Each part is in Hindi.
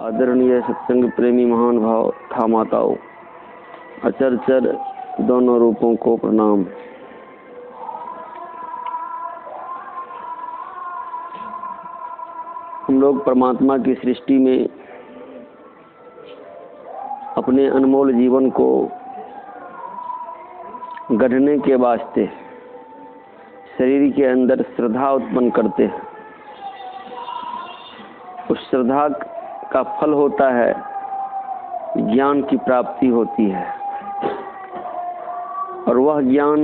आदरणीय सत्संग प्रेमी महान भाव था माताओं, अचरचर दोनों रूपों को प्रणाम। हम लोग परमात्मा की सृष्टि में अपने अनमोल जीवन को गढ़ने के वास्ते शरीर के अंदर श्रद्धा उत्पन्न करते हैं। उस श्रद्धा का फल होता है ज्ञान की प्राप्ति होती है, और वह ज्ञान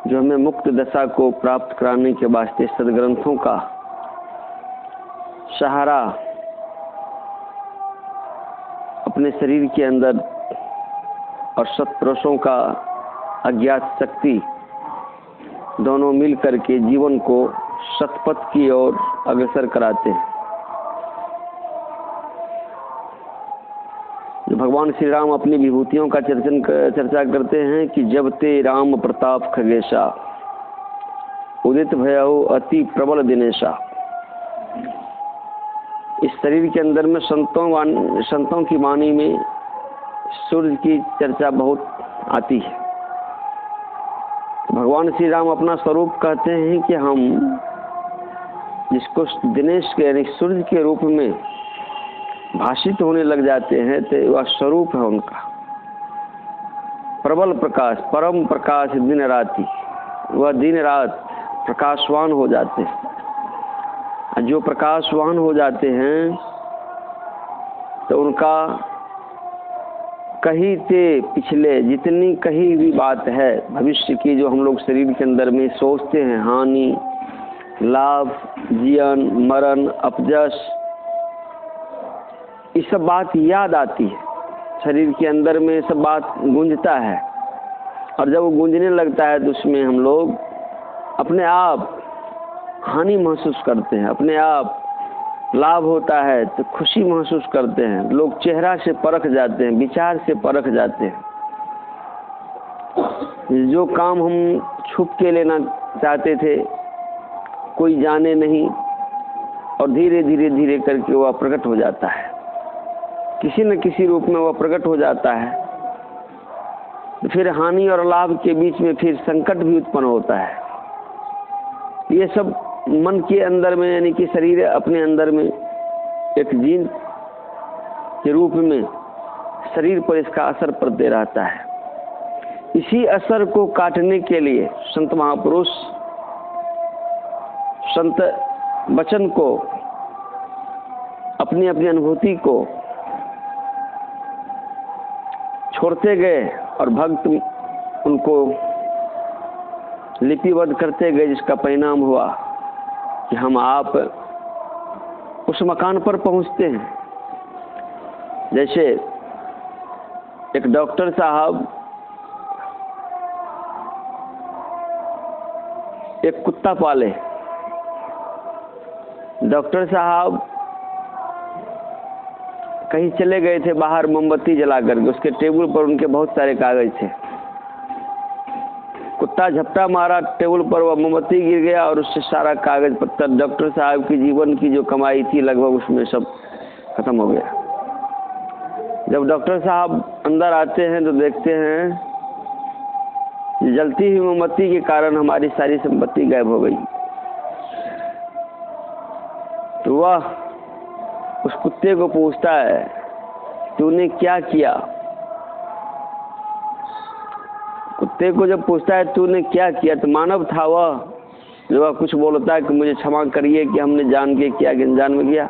जो हमें मुक्त दशा को प्राप्त कराने के वास्ते सद्ग्रंथों का सहारा अपने शरीर के अंदर और सत्पुरुषों का अज्ञात शक्ति दोनों मिल करके जीवन को सतपथ की ओर अग्रसर कराते हैं। भगवान श्री राम अपनी विभूतियों का चर्चा करते हैं कि जब ते राम प्रताप खगेशा उदित भयउ अति प्रबल दिनेशा। इस शरीर के अंदर में संतों की वाणी में सूर्य की चर्चा बहुत आती है। भगवान श्री राम अपना स्वरूप कहते हैं कि हम जिसको दिनेश के यानी सूर्य के रूप में भाषित होने लग जाते हैं तो वह स्वरूप है उनका। प्रबल प्रकाश, परम प्रकाश दिन राति, वह दिन रात प्रकाशवान हो जाते हैं। जो प्रकाशवान हो जाते हैं तो उनका कहीं से पिछले जितनी कहीं भी बात है भविष्य की, जो हम लोग शरीर के अंदर में सोचते हैं, हानि, लाभ, जीवन, मरण, अपजश, ये सब बात याद आती है। शरीर के अंदर में सब बात गूंजता है, और जब वो गूंजने लगता है तो उसमें हम लोग अपने आप हानि महसूस करते हैं, अपने आप लाभ होता है तो खुशी महसूस करते हैं। लोग चेहरा से परख जाते हैं, विचार से परख जाते हैं। जो काम हम छुप के लेना चाहते थे कोई जाने नहीं, और धीरे धीरे करके वह प्रकट हो जाता है, किसी न किसी रूप में वह प्रकट हो जाता है। फिर हानि और लाभ के बीच में फिर संकट भी उत्पन्न होता है। ये सब मन के अंदर में यानी कि शरीर अपने अंदर में एक जीन के रूप में शरीर पर इसका असर पड़ते रहता है। इसी असर को काटने के लिए संत महापुरुष संत वचन को, अपनी अपनी अनुभूति को छोड़ते गए और भक्त उनको लिपिबद्ध करते गए, जिसका परिणाम हुआ कि हम आप उस मकान पर पहुंचते हैं। जैसे एक डॉक्टर साहब एक कुत्ता पाले। डॉक्टर साहब कहीं चले गए थे बाहर मोमबत्ती जला करके, उसके टेबल पर उनके बहुत सारे कागज थे। कुत्ता झपटा मारा टेबल पर, वह मोमबत्ती गिर गया और उससे सारा कागज पत्तर, डॉक्टर साहब की जीवन की जो कमाई थी लगभग उसमें सब खत्म हो गया। जब डॉक्टर साहब अंदर आते हैं तो देखते हैं जलती हुई मोमबत्ती के कारण हमारी सारी संपत्ति गायब हो गई। तो वह उस कुत्ते को पूछता है, तूने क्या किया? कुत्ते को जब पूछता है तूने क्या किया, तो मानव था वह, जो वह कुछ बोलता है कि मुझे क्षमा करिए कि हमने जान के किया कि अनजान में किया।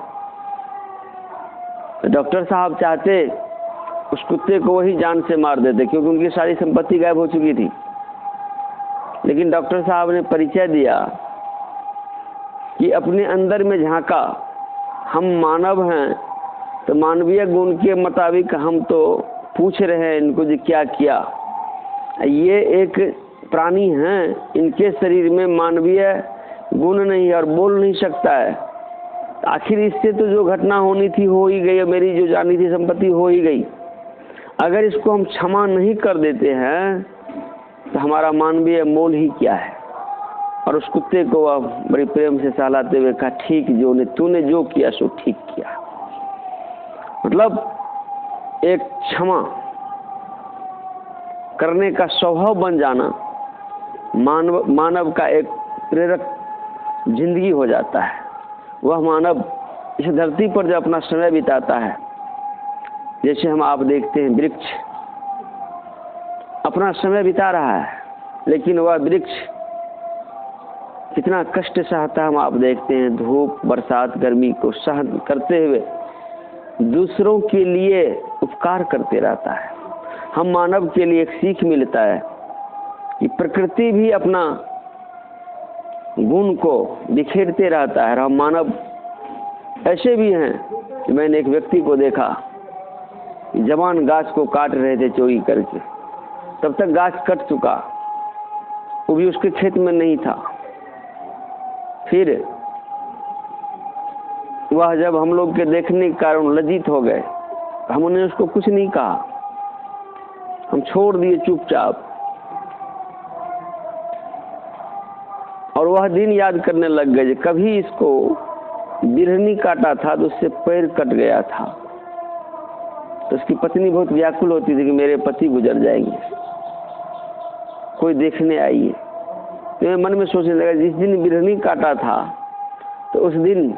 तो डॉक्टर साहब चाहते उस कुत्ते को वही जान से मार देते, क्योंकि उनकी सारी संपत्ति गायब हो चुकी थी। लेकिन डॉक्टर साहब ने परिचय दिया कि अपने अंदर में झांका, हम मानव हैं तो मानवीय गुण के मुताबिक हम तो पूछ रहे हैं इनको जी क्या किया। ये एक प्राणी हैं, इनके शरीर में मानवीय गुण नहीं है और बोल नहीं सकता है। आखिर इससे तो जो घटना होनी थी हो ही गई, मेरी जो जानी थी संपत्ति हो ही गई। अगर इसको हम क्षमा नहीं कर देते हैं तो हमारा मानवीय मोल ही क्या है। और उस कुत्ते को वह बड़ी प्रेम से सहलाते हुए कहा, ठीक जो ने तूने जो किया सो ठीक किया। मतलब एक क्षमा करने का स्वभाव बन जाना मानव का एक प्रेरक जिंदगी हो जाता है। वह मानव इस धरती पर जब अपना समय बिताता है, जैसे हम आप देखते हैं वृक्ष अपना समय बिता रहा है, लेकिन वह वृक्ष कितना कष्ट सहता है हम आप देखते हैं। धूप, बरसात, गर्मी को सहन करते हुए दूसरों के लिए उपकार करते रहता है। हम मानव के लिए एक सीख मिलता है कि प्रकृति भी अपना गुण को बिखेरते रहता है। और हम मानव ऐसे भी हैं कि मैंने एक व्यक्ति को देखा, जवान गाछ को काट रहे थे चोरी करके, तब तक गाछ कट चुका, वो भी उसके खेत में नहीं था। फिर वह जब हम लोग के देखने के कारण लज्जित हो गए, हमने उसको कुछ नहीं कहा, हम छोड़ दिए चुपचाप। और वह दिन याद करने लग गए, कभी इसको बिरहनी काटा था तो उससे पैर कट गया था। तो उसकी पत्नी बहुत व्याकुल होती थी कि मेरे पति गुजर जाएंगे, कोई देखने आइए। तो मैं मन में सोचने लगा, जिस दिन बिरहनी काटा था तो उस दिन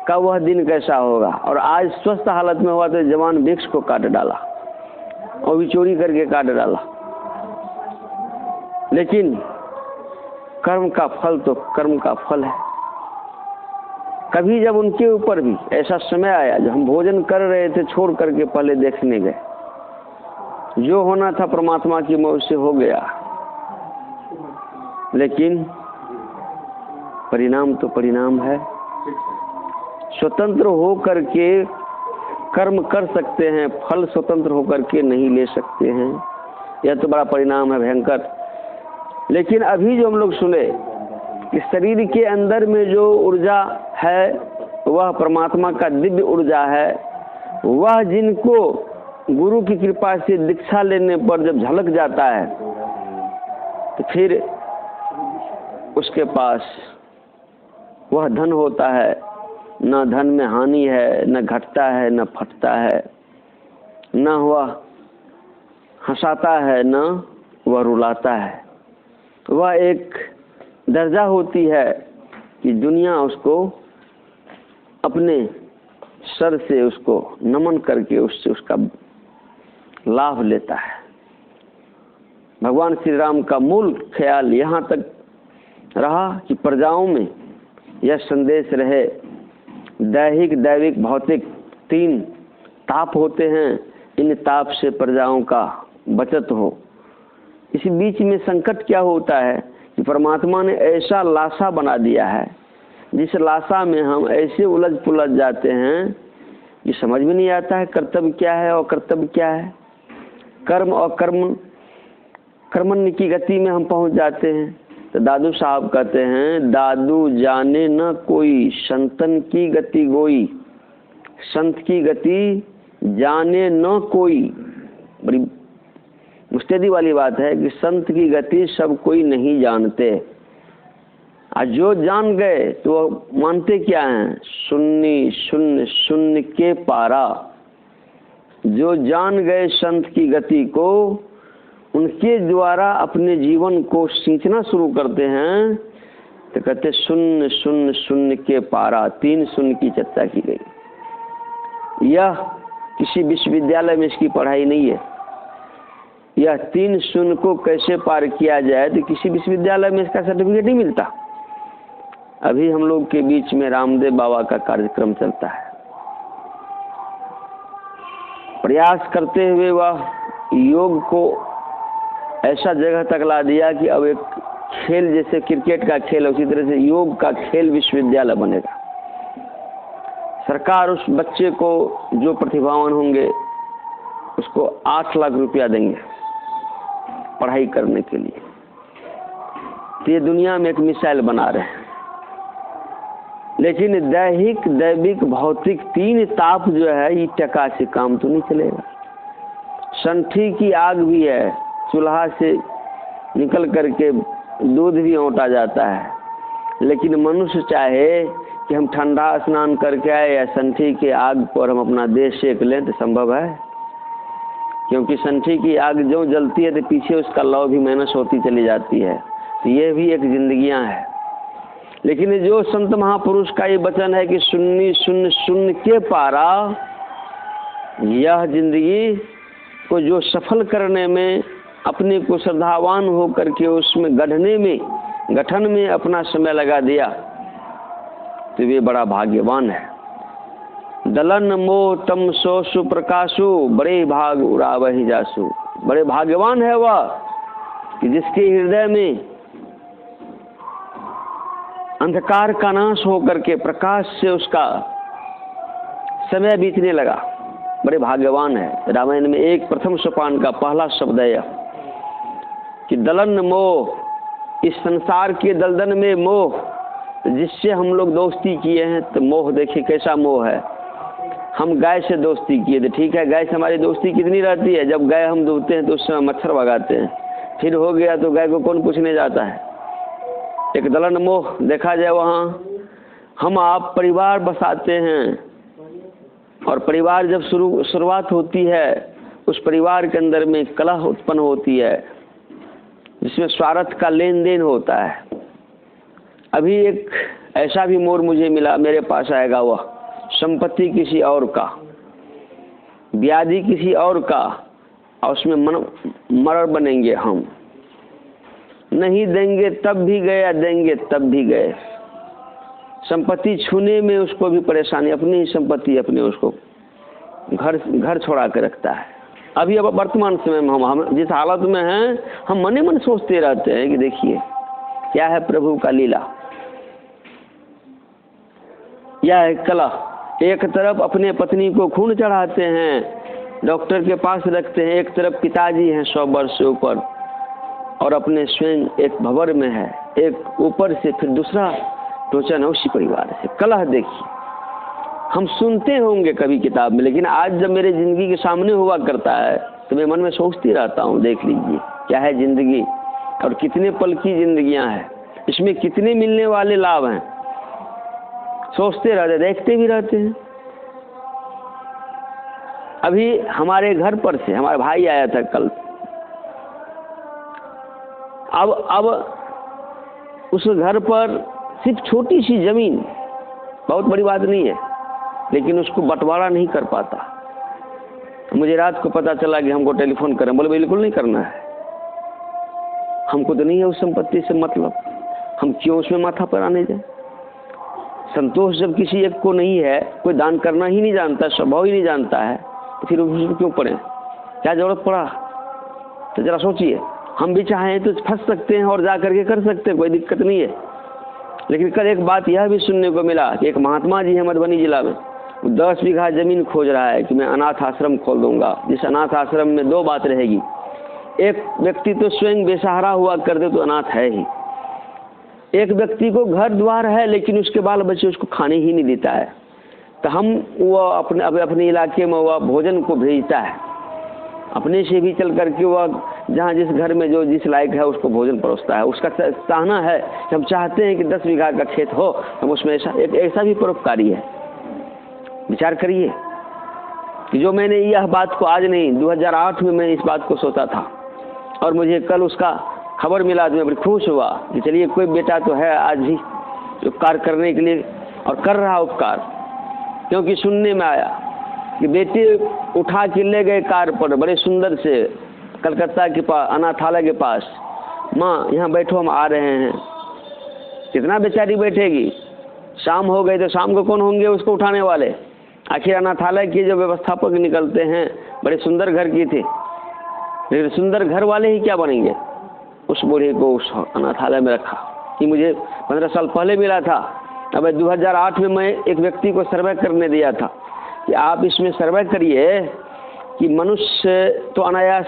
का वह दिन कैसा होगा। और आज स्वस्थ हालत में हुआ तो जवान वृक्ष को काट डाला और भी चोरी करके काट डाला। लेकिन कर्म का फल तो कर्म का फल है। कभी जब उनके ऊपर भी ऐसा समय आया जब हम भोजन कर रहे थे, छोड़ करके पहले देखने गए, जो होना था परमात्मा की मौज से हो गया, लेकिन परिणाम तो परिणाम है। स्वतंत्र हो करके कर्म कर सकते हैं, फल स्वतंत्र होकर के नहीं ले सकते हैं। यह तो बड़ा परिणाम है भयंकर। लेकिन अभी जो हम लोग सुने कि शरीर के अंदर में जो ऊर्जा है वह परमात्मा का दिव्य ऊर्जा है। वह जिनको गुरु की कृपा से दीक्षा लेने पर जब झलक जाता है तो फिर उसके पास वह धन होता है, न धन में हानि है, न घटता है, न फटता है, न वह हंसाता है, न वह रुलाता है। वह एक दर्जा होती है कि दुनिया उसको अपने सर से उसको नमन करके उससे उसका लाभ लेता है। भगवान श्री राम का मूल ख्याल यहाँ तक रहा कि प्रजाओं में यह संदेश रहे, दैहिक, दैविक, भौतिक 3 ताप होते हैं, इन ताप से प्रजाओं का बचत हो। इसी बीच में संकट क्या होता है कि परमात्मा ने ऐसा लाशा बना दिया है, जिस लाशा में हम ऐसे उलझ पुलझ जाते हैं कि समझ में नहीं आता है कर्तव्य क्या है और कर्तव्य क्या है। कर्म और कर्मण्य की गति में हम पहुंच जाते हैं। तो दादू साहब कहते हैं, दादू जाने न कोई संतन की गति गोई, संत की गति जाने न कोई। बड़ी मुस्तैदी वाली बात है कि संत की गति सब कोई नहीं जानते, और जो जान गए तो वो मानते क्या हैं, शून्य शून्य शून्य के पारा। जो जान गए संत की गति को, उनके द्वारा अपने जीवन को सींचना शुरू करते हैं तो कहते शून्य शून्य शून्य के पारा। 3 शून्य की चर्चा की गई। यह किसी विश्वविद्यालय में इसकी पढ़ाई नहीं है। यह 3 शून्य को कैसे पार किया जाए तो किसी विश्वविद्यालय में इसका सर्टिफिकेट नहीं मिलता। अभी हम लोग के बीच में रामदेव बाबा का कार्यक्रम चलता है। प्रयास करते हुए वह योग को ऐसा जगह तक ला दिया कि अब एक खेल, जैसे क्रिकेट का खेल, उसी तरह से योग का खेल विश्वविद्यालय बनेगा। सरकार उस बच्चे को जो प्रतिभावान होंगे उसको 8 लाख रुपया देंगे पढ़ाई करने के लिए। तो ये दुनिया में एक मिसाइल बना रहे हैं। लेकिन दैहिक, दैविक, भौतिक 3 ताप जो है, ये टका से काम तो नहीं चलेगा। संठी की आग भी है, चूल्हा से निकल करके दूध भी औंटा जाता है, लेकिन मनुष्य चाहे कि हम ठंडा स्नान करके आए या संठी के आग पर हम अपना देह सेक लें तो संभव है? क्योंकि संठी की आग जो जलती है तो पीछे उसका लौ भी माइनस होती चली जाती है। तो ये भी एक जिंदगियां है। लेकिन जो संत महापुरुष का ये वचन है कि सुन्नी सुन्न सुन्न के पारा, यह जिंदगी को जो सफल करने में, अपने को श्रद्धावान हो करके उसमें गठन में अपना समय लगा दिया, तो वे बड़ा भाग्यवान है। दलन मोह तम सोसु प्रकाशु, बड़े भाग उड़ावहि जासु। बड़े भाग्यवान है वह कि जिसके हृदय में अंधकार का नाश हो करके प्रकाश से उसका समय बीतने लगा। बड़े भाग्यवान है। रामायण में एक प्रथम सोपान का पहला शब्द है यह कि दलन मोह, इस संसार के दलदल में मोह, जिससे हम लोग दोस्ती किए हैं। तो मोह देखिए कैसा मोह है। हम गाय से दोस्ती किए थे, ठीक है, गाय से हमारी दोस्ती कितनी रहती है? जब गाय हम दूधते हैं तो उस समय मच्छर भगाते हैं, फिर हो गया तो गाय को कौन पूछने जाता है। एक दलन मोह देखा जाए वहाँ। हम आप परिवार बसाते हैं और परिवार जब शुरुआत होती है, उस परिवार के अंदर में कलह उत्पन्न होती है, जिसमें स्वार्थ का लेन देन होता है। अभी एक ऐसा भी मोड़ मुझे मिला, मेरे पास आएगा वह, संपत्ति किसी और का, ब्याजी किसी और का, और उसमें मरड़ बनेंगे हम। नहीं देंगे तब भी गए, देंगे तब भी गए। संपत्ति छूने में उसको भी परेशानी, अपनी ही संपत्ति अपने उसको घर छोड़ा के रखता है। अभी अब वर्तमान समय में हम जिस हालत में हैं, हम मने मन सोचते रहते हैं कि देखिए क्या है प्रभु का लीला। यह है कला। एक तरफ अपने पत्नी को खून चढ़ाते हैं, डॉक्टर के पास रखते हैं, एक तरफ पिताजी हैं 100 वर्ष से ऊपर, और अपने स्वयं एक भंवर में है, एक ऊपर से फिर दूसरा टोचन है उसी परिवार से। कलह देखिए, हम सुनते होंगे कभी किताब में, लेकिन आज जब मेरे जिंदगी के सामने हुआ करता है तो मैं मन में सोचती रहता हूँ, देख लीजिए क्या है जिंदगी और कितने पल की जिंदगियां हैं, इसमें कितने मिलने वाले लाभ हैं। सोचते रहते, देखते भी रहते हैं। अभी हमारे घर पर से हमारा भाई आया था कल। अब उस घर पर सिर्फ छोटी सी जमीन, बहुत बड़ी बात नहीं है, लेकिन उसको बंटवारा नहीं कर पाता। मुझे रात को पता चला कि हमको टेलीफोन करें, बोले बिल्कुल नहीं करना है, हमको तो नहीं है उस संपत्ति से मतलब, हम क्यों उसमें माथा पर आने जाए। संतोष जब किसी एक को नहीं है, कोई दान करना ही नहीं जानता, स्वभाव ही नहीं जानता है, तो फिर उसमें क्यों पड़े, क्या जरूरत पड़ा। तो जरा सोचिए, हम भी चाहें तो फंस सकते हैं और जा करके कर सकते हैं, कोई दिक्कत नहीं है। लेकिन कल एक बात यह भी सुनने को मिला कि एक महात्मा जी है मधुबनी जिला में, 10 बीघा जमीन खोज रहा है कि मैं अनाथ आश्रम खोल दूंगा। जिस अनाथ आश्रम में 2 बात रहेगी, एक व्यक्ति तो स्वयं बेसहारा हुआ कर दे तो अनाथ है ही, एक व्यक्ति को घर द्वार है लेकिन उसके बाल बच्चे उसको खाने ही नहीं देता है। तो वो अपने इलाके में वह भोजन को भेजता है, अपने से भी चल करके वह जहाँ जिस घर में जो जिस लायक है उसको भोजन परोसता है। उसका चाहना है कि हम चाहते हैं कि 10 बीघा का खेत हो, हम उसमें ऐसा भी परोपकारी है। विचार करिए कि जो मैंने यह बात को आज नहीं, 2008 में मैंने इस बात को सोचा था और मुझे कल उसका खबर मिला तो मैं बड़ी खुश हुआ कि चलिए कोई बेटा तो है आज भी उपकार करने के लिए और कर रहा उपकार। क्योंकि सुनने में आया कि बेटे उठा के ले गए कार पर बड़े सुंदर से कलकत्ता के पास अनाथालय के पास, माँ यहाँ बैठो हम आ रहे हैं। कितना बेचारी बैठेगी, शाम हो गई तो शाम को कौन होंगे उसको उठाने वाले। आखिर अनाथालय के जो व्यवस्थापक निकलते हैं बड़े सुंदर घर की थी, लेकिन सुंदर घर वाले ही क्या बनेंगे। उस बूढ़े को उस अनाथालय में रखा। कि मुझे 15 साल पहले मिला था। अब 2008 में मैं एक व्यक्ति को सर्वे करने दिया था कि आप इसमें सर्वे करिए कि मनुष्य तो अनायास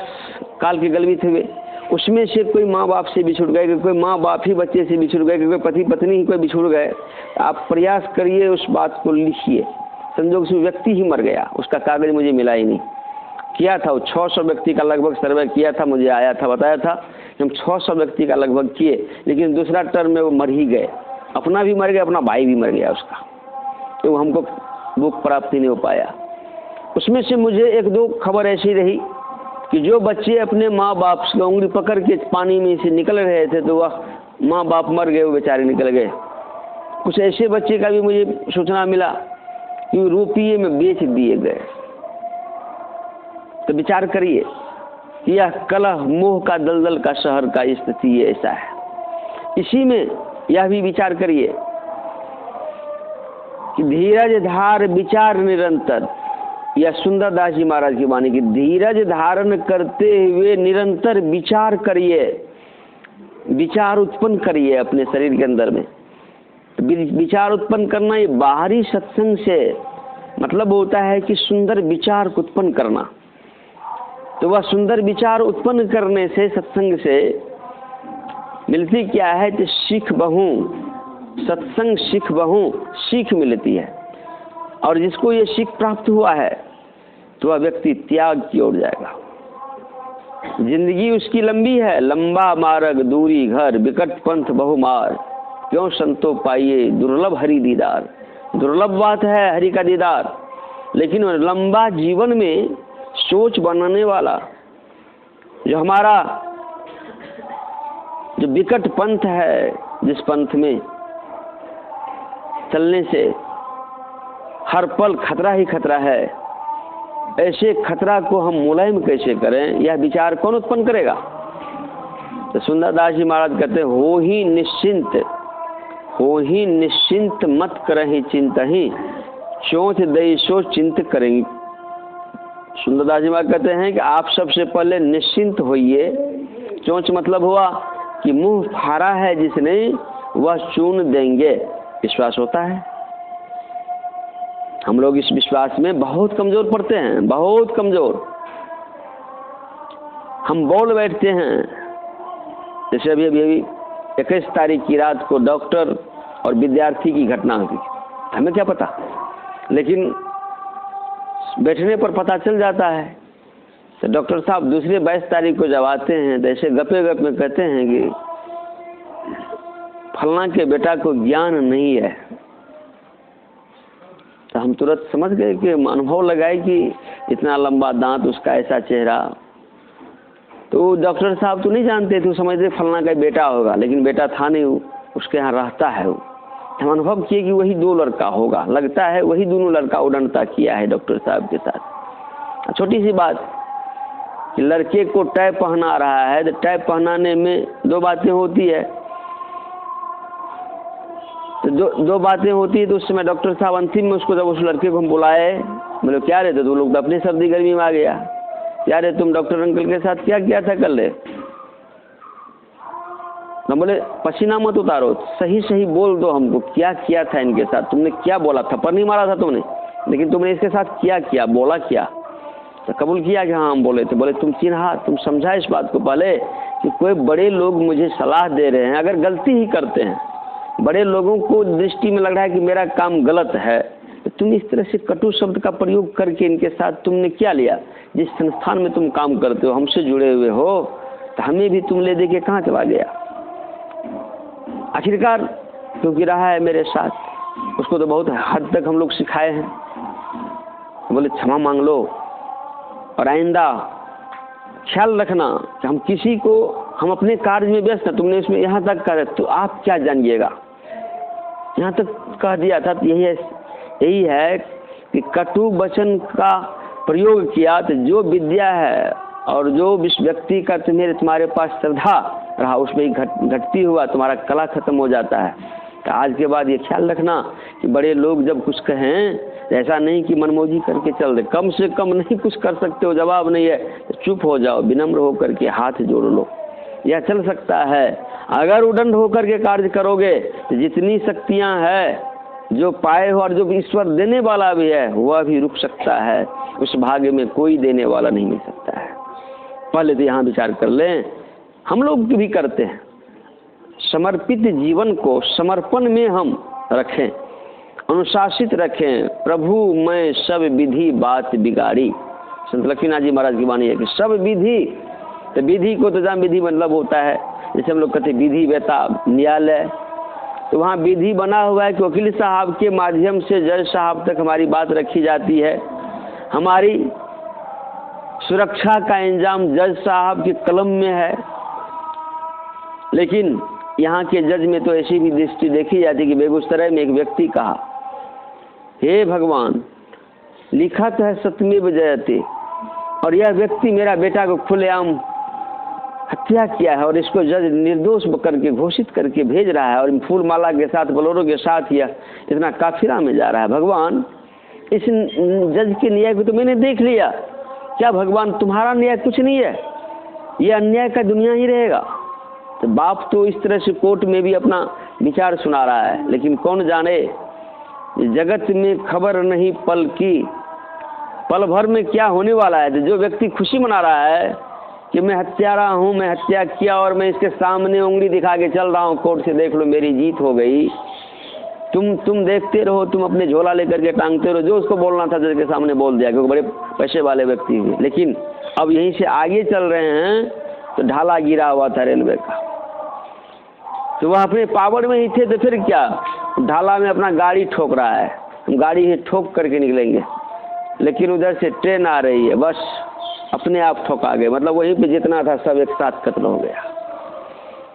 काल के गलवित हुए, उसमें से कोई माँ बाप से बिछुड़ गए, कोई माँ बाप ही बच्चे से बिछुड़ गए, कोई पति पत्नी ही कोई बिछुड़ गए। आप प्रयास करिए, उस बात को लिखिए। संजोग से व्यक्ति ही मर गया, उसका कागज मुझे मिला ही नहीं। किया था वो 600 व्यक्ति का लगभग सर्वे किया था, मुझे आया था बताया था कि हम 600 व्यक्ति का लगभग किए, लेकिन दूसरा टर्म में वो मर ही गए। अपना भी मर गया, अपना भाई भी मर गया उसका, तो हमको बुक प्राप्त ही नहीं हो पाया। उसमें से मुझे एक दो खबर ऐसी रही कि जो बच्चे अपने माँ बाप से उंगली पकड़ के पानी में से निकल रहे थे तो वह माँ बाप मर गए, वो बेचारे निकल गए। कुछ ऐसे बच्चे का भी मुझे सूचना मिला कि रुपये में बेच दिए गए। तो विचार करिए, यह कलह मोह का दलदल का शहर का स्थिति ऐसा है। इसी में यह भी विचार करिए कि धीरज धार विचार निरंतर, यह सुंदरदास जी महाराज की वाणी की, धीरज धारण करते हुए निरंतर विचार करिए, विचार उत्पन्न करिए अपने शरीर के अंदर में। विचार उत्पन्न करना ये बाहरी सत्संग से मतलब होता है कि सुंदर विचार को उत्पन्न करना। तो वह सुंदर विचार उत्पन्न करने से, सत्संग से मिलती क्या है कि सीख बहु, सत्संग सीख बहु सीख मिलती है। और जिसको ये सीख प्राप्त हुआ है तो वह व्यक्ति त्याग की ओर जाएगा। जिंदगी उसकी लंबी है, लंबा मार्ग दूरी घर, विकट पंथ बहुमार, क्यों संतो पाइए दुर्लभ हरि दीदार। दुर्लभ बात है हरि का दीदार, लेकिन लंबा जीवन में सोच बनाने वाला जो हमारा जो विकट पंथ है, जिस पंथ में चलने से हर पल खतरा ही खतरा है, ऐसे खतरा को हम मुलायम कैसे करें, यह विचार कौन उत्पन्न करेगा। तो सुंदरदास जी महाराज कहते हैं, हो ही निश्चिंत मत करहि चिंतहि, चोंच दई सो चिंत करेंगे। सुंदरदास जी महाराज कहते हैं कि आप सबसे पहले निश्चिंत होइए। चोंच मतलब हुआ कि मुंह फाड़ा है जिसने वह चून देंगे, विश्वास होता है। हम लोग इस विश्वास में बहुत कमजोर पड़ते हैं, बहुत कमजोर। हम बोल बैठते हैं, जैसे अभी 21 तारीख की रात को डॉक्टर और विद्यार्थी की घटना हुई, हमें क्या पता, लेकिन बैठने पर पता चल जाता है। तो डॉक्टर साहब दूसरे 22 तारीख को जब आते हैं तो ऐसे गपे गप में कहते हैं कि फलना के बेटा को ज्ञान नहीं है। तो हम तुरंत समझ गए कि अनुभव लगाए कि इतना लंबा दांत, उसका ऐसा चेहरा। तो डॉक्टर साहब तो नहीं जानते थे, समझते फलना का बेटा होगा, लेकिन बेटा था नहीं, उसके यहाँ रहता है। हम अनुभव किए कि वही 2 लड़का होगा, लगता है वही दोनों लड़का उड़नता किया है डॉक्टर साहब के साथ। छोटी सी बात कि लड़के को टाई पहना रहा है, तो टाई पहनाने में 2 बातें होती है। तो दो बातें होती है। तो उस समय डॉक्टर साहब अंतिम में उसको, जब उस लड़के को हम बुलाए, बोले क्या रे, तो लोग तो अपनी सर्दी गर्मी में आ गया, क्या रे तुम डॉक्टर अंकल के साथ क्या किया था कल रे। ना बोले पसीना मत उतारो, सही सही बोल दो हमको, क्या किया था इनके साथ, तुमने क्या बोला, थप्पड़ नहीं मारा था तुमने, लेकिन तुमने इसके साथ क्या किया, बोला क्या। तो कबूल किया कि हाँ हम बोले थे। बोले तुम चिन्हा, तुम समझा इस बात को पहले कि कोई बड़े लोग मुझे सलाह दे रहे हैं, अगर गलती ही करते हैं, बड़े लोगों को दृष्टि में लग रहा है कि मेरा काम गलत है, तो तुम इस तरह से कटु शब्द का प्रयोग करके इनके साथ तुमने क्या लिया। जिस संस्थान में तुम काम करते हो, हमसे जुड़े हुए हो, तो हमें भी तुम ले दे के कहाँ चला गया। आखिरकार क्योंकि रहा है मेरे साथ, उसको तो बहुत हद तक हम लोग सिखाए हैं। बोले क्षमा मांग लो और आइंदा ख्याल रखना कि हम किसी को, हम अपने कार्य में व्यस्त हैं, तुमने इसमें यहाँ तक कर, तो आप क्या जानिएगा, यहाँ तक कह दिया था। तो यही है कि कटु वचन का प्रयोग किया, तो जो विद्या है और जो व्यक्ति का तुम्हारे पास श्रद्धा रहा, उसमें घटती हुआ तुम्हारा कला खत्म हो जाता है। तो आज के बाद ये ख्याल रखना कि बड़े लोग जब कुछ कहें, ऐसा नहीं कि मनमौजी करके चल दे, कम से कम नहीं कुछ कर सकते हो, जवाब नहीं है तो चुप हो जाओ, विनम्र होकर के हाथ जोड़ लो, यह चल सकता है। अगर उदंड होकर के कार्य करोगे तो जितनी शक्तियां हैं जो पाए हो और जो ईश्वर देने वाला भी है, वह भी रुक सकता है, उस भाग्य में कोई देने वाला नहीं मिल सकता है। पहले तो यहाँ विचार कर लें। हम लोग भी करते हैं, समर्पित जीवन को समर्पण में हम रखें, अनुशासित रखें। प्रभु मैं सब विधि बात बिगाड़ी, संत लक्ष्मीनाथ जी महाराज की वाणी है कि सब विधि, तो विधि को तो जान, विधि मतलब होता है जैसे हम लोग कहते विधि वेता न्यायालय, तो वहाँ विधि बना हुआ है कि वकील साहब के माध्यम से जज साहब तक हमारी बात रखी जाती है। हमारी सुरक्षा का इंतजाम जज साहब के कलम में है। लेकिन यहाँ के जज में तो ऐसी भी दृष्टि देखी जाती है कि बेगूसराय में एक व्यक्ति कहा, हे भगवान, लिखा तो है सत्यमेव जयते, और यह व्यक्ति मेरा बेटा को खुलेआम हत्या किया है और इसको जज निर्दोष करके घोषित करके भेज रहा है, और फूल माला के साथ बोलेरो के साथ यह इतना काफिला में जा रहा है। भगवान, इस जज के न्याय को तो मैंने देख लिया, क्या भगवान तुम्हारा न्याय कुछ नहीं है? यह अन्याय का दुनिया ही रहेगा। तो बाप तो इस तरह से कोर्ट में भी अपना विचार सुना रहा है, लेकिन कौन जाने जगत में खबर नहीं पल की, पल भर में क्या होने वाला है। तो जो व्यक्ति खुशी मना रहा है कि मैं हत्यारा हूँ, मैं हत्या किया और मैं इसके सामने उंगली दिखा के चल रहा हूँ कोर्ट से, देख लो मेरी जीत हो गई, तुम देखते रहो, तुम अपने झोला लेकर के टांगते रहो, जो उसको बोलना था जज के सामने बोल दिया, क्योंकि बड़े पैसे वाले व्यक्ति हुए। लेकिन अब यहीं से आगे चल रहे हैं तो ढाला गिरा हुआ था रेलवे का, तो वह अपने पावर में ही थे, तो फिर क्या, ढाला में अपना गाड़ी ठोक रहा है, हम गाड़ी ही ठोक करके निकलेंगे, लेकिन उधर से ट्रेन आ रही है, बस अपने आप ठोका गए, मतलब वहीं पे जितना था सब एक साथ कत्ल हो गया।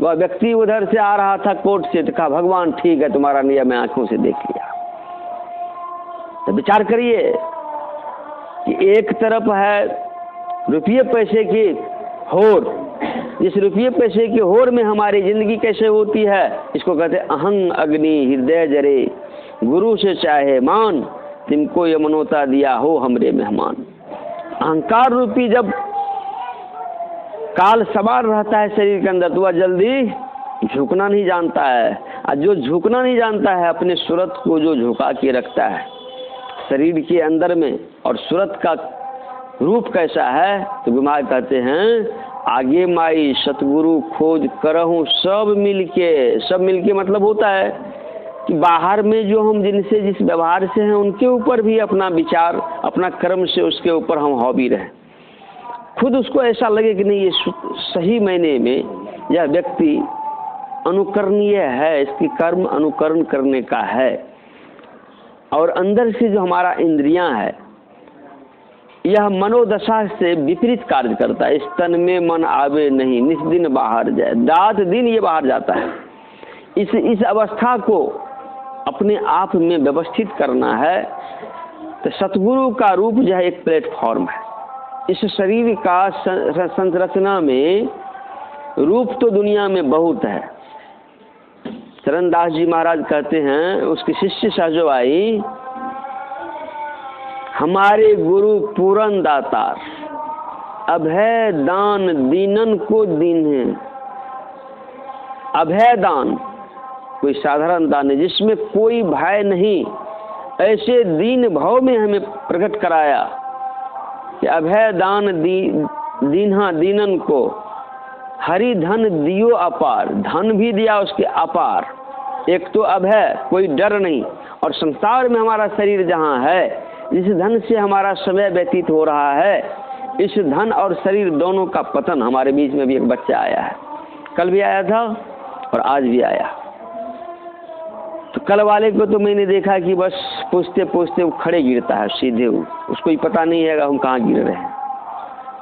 वह व्यक्ति उधर से आ रहा था कोर्ट से, तो कहा भगवान ठीक है, तुम्हारा नियम मैं आंखों से देख लिया। तो विचार करिए कि एक तरफ है रुपये पैसे की होर, जिस रुपये पैसे की होर में हमारी जिंदगी कैसे होती है, इसको कहते हैं अहंग अग्नि हृदय जरे, गुरु से चाहे मान, तुमको ये मनोता दिया हो हमरे मेहमान। अहंकार रूपी जब काल सवार रहता है शरीर के अंदर, तो वह जल्दी झुकना नहीं जानता है, और जो झुकना नहीं जानता है अपने सूरत को जो झुका के रखता है शरीर के अंदर में, और सूरत का रूप कैसा है, तो बीमार कहते हैं आगे माई सतगुरु खोज करहूँ सब मिलके। सब मिलके मतलब होता है कि बाहर में जो हम जिनसे जिस व्यवहार से हैं उनके ऊपर भी अपना विचार, अपना कर्म से उसके ऊपर हम हावी रहें, खुद उसको ऐसा लगे कि नहीं ये सही मायने में यह व्यक्ति अनुकरणीय है, इसकी कर्म अनुकरण करने का है। और अंदर से जो हमारा इंद्रियां है यह मनोदशा से विपरीत कार्य करता है। इस तन में मन आवे नहीं, निस दिन बाहर जाए, रात दिन ये बाहर जाता है। इस अवस्था को अपने आप में व्यवस्थित करना है। तो सतगुरु का रूप जो है एक प्लेटफॉर्म है। इस शरीर का संरचना में रूप तो दुनिया में बहुत है। चरणदास जी महाराज कहते हैं, उसकी शिष्य सहजवाई, हमारे गुरु पूरन दातार, अभय दान दीनन को दीन है। अभय दान कोई साधारण दान है जिसमें कोई भय नहीं, ऐसे दीन भाव में हमें प्रकट कराया कि अभय दान दीन्हा दीनन को, हरि धन दियो अपार, धन भी दिया उसके अपार। एक तो अभय, कोई डर नहीं, और संसार में हमारा शरीर जहाँ है, जिस धन से हमारा समय व्यतीत हो रहा है, इस धन और शरीर दोनों का पतन। हमारे बीच में भी एक बच्चा आया है, कल भी आया था और आज भी आया। तो कल वाले को तो मैंने देखा कि बस पूछते पूछते वो खड़े गिरता है सीधे, उसको ही पता नहीं है हम कहाँ गिर रहे हैं।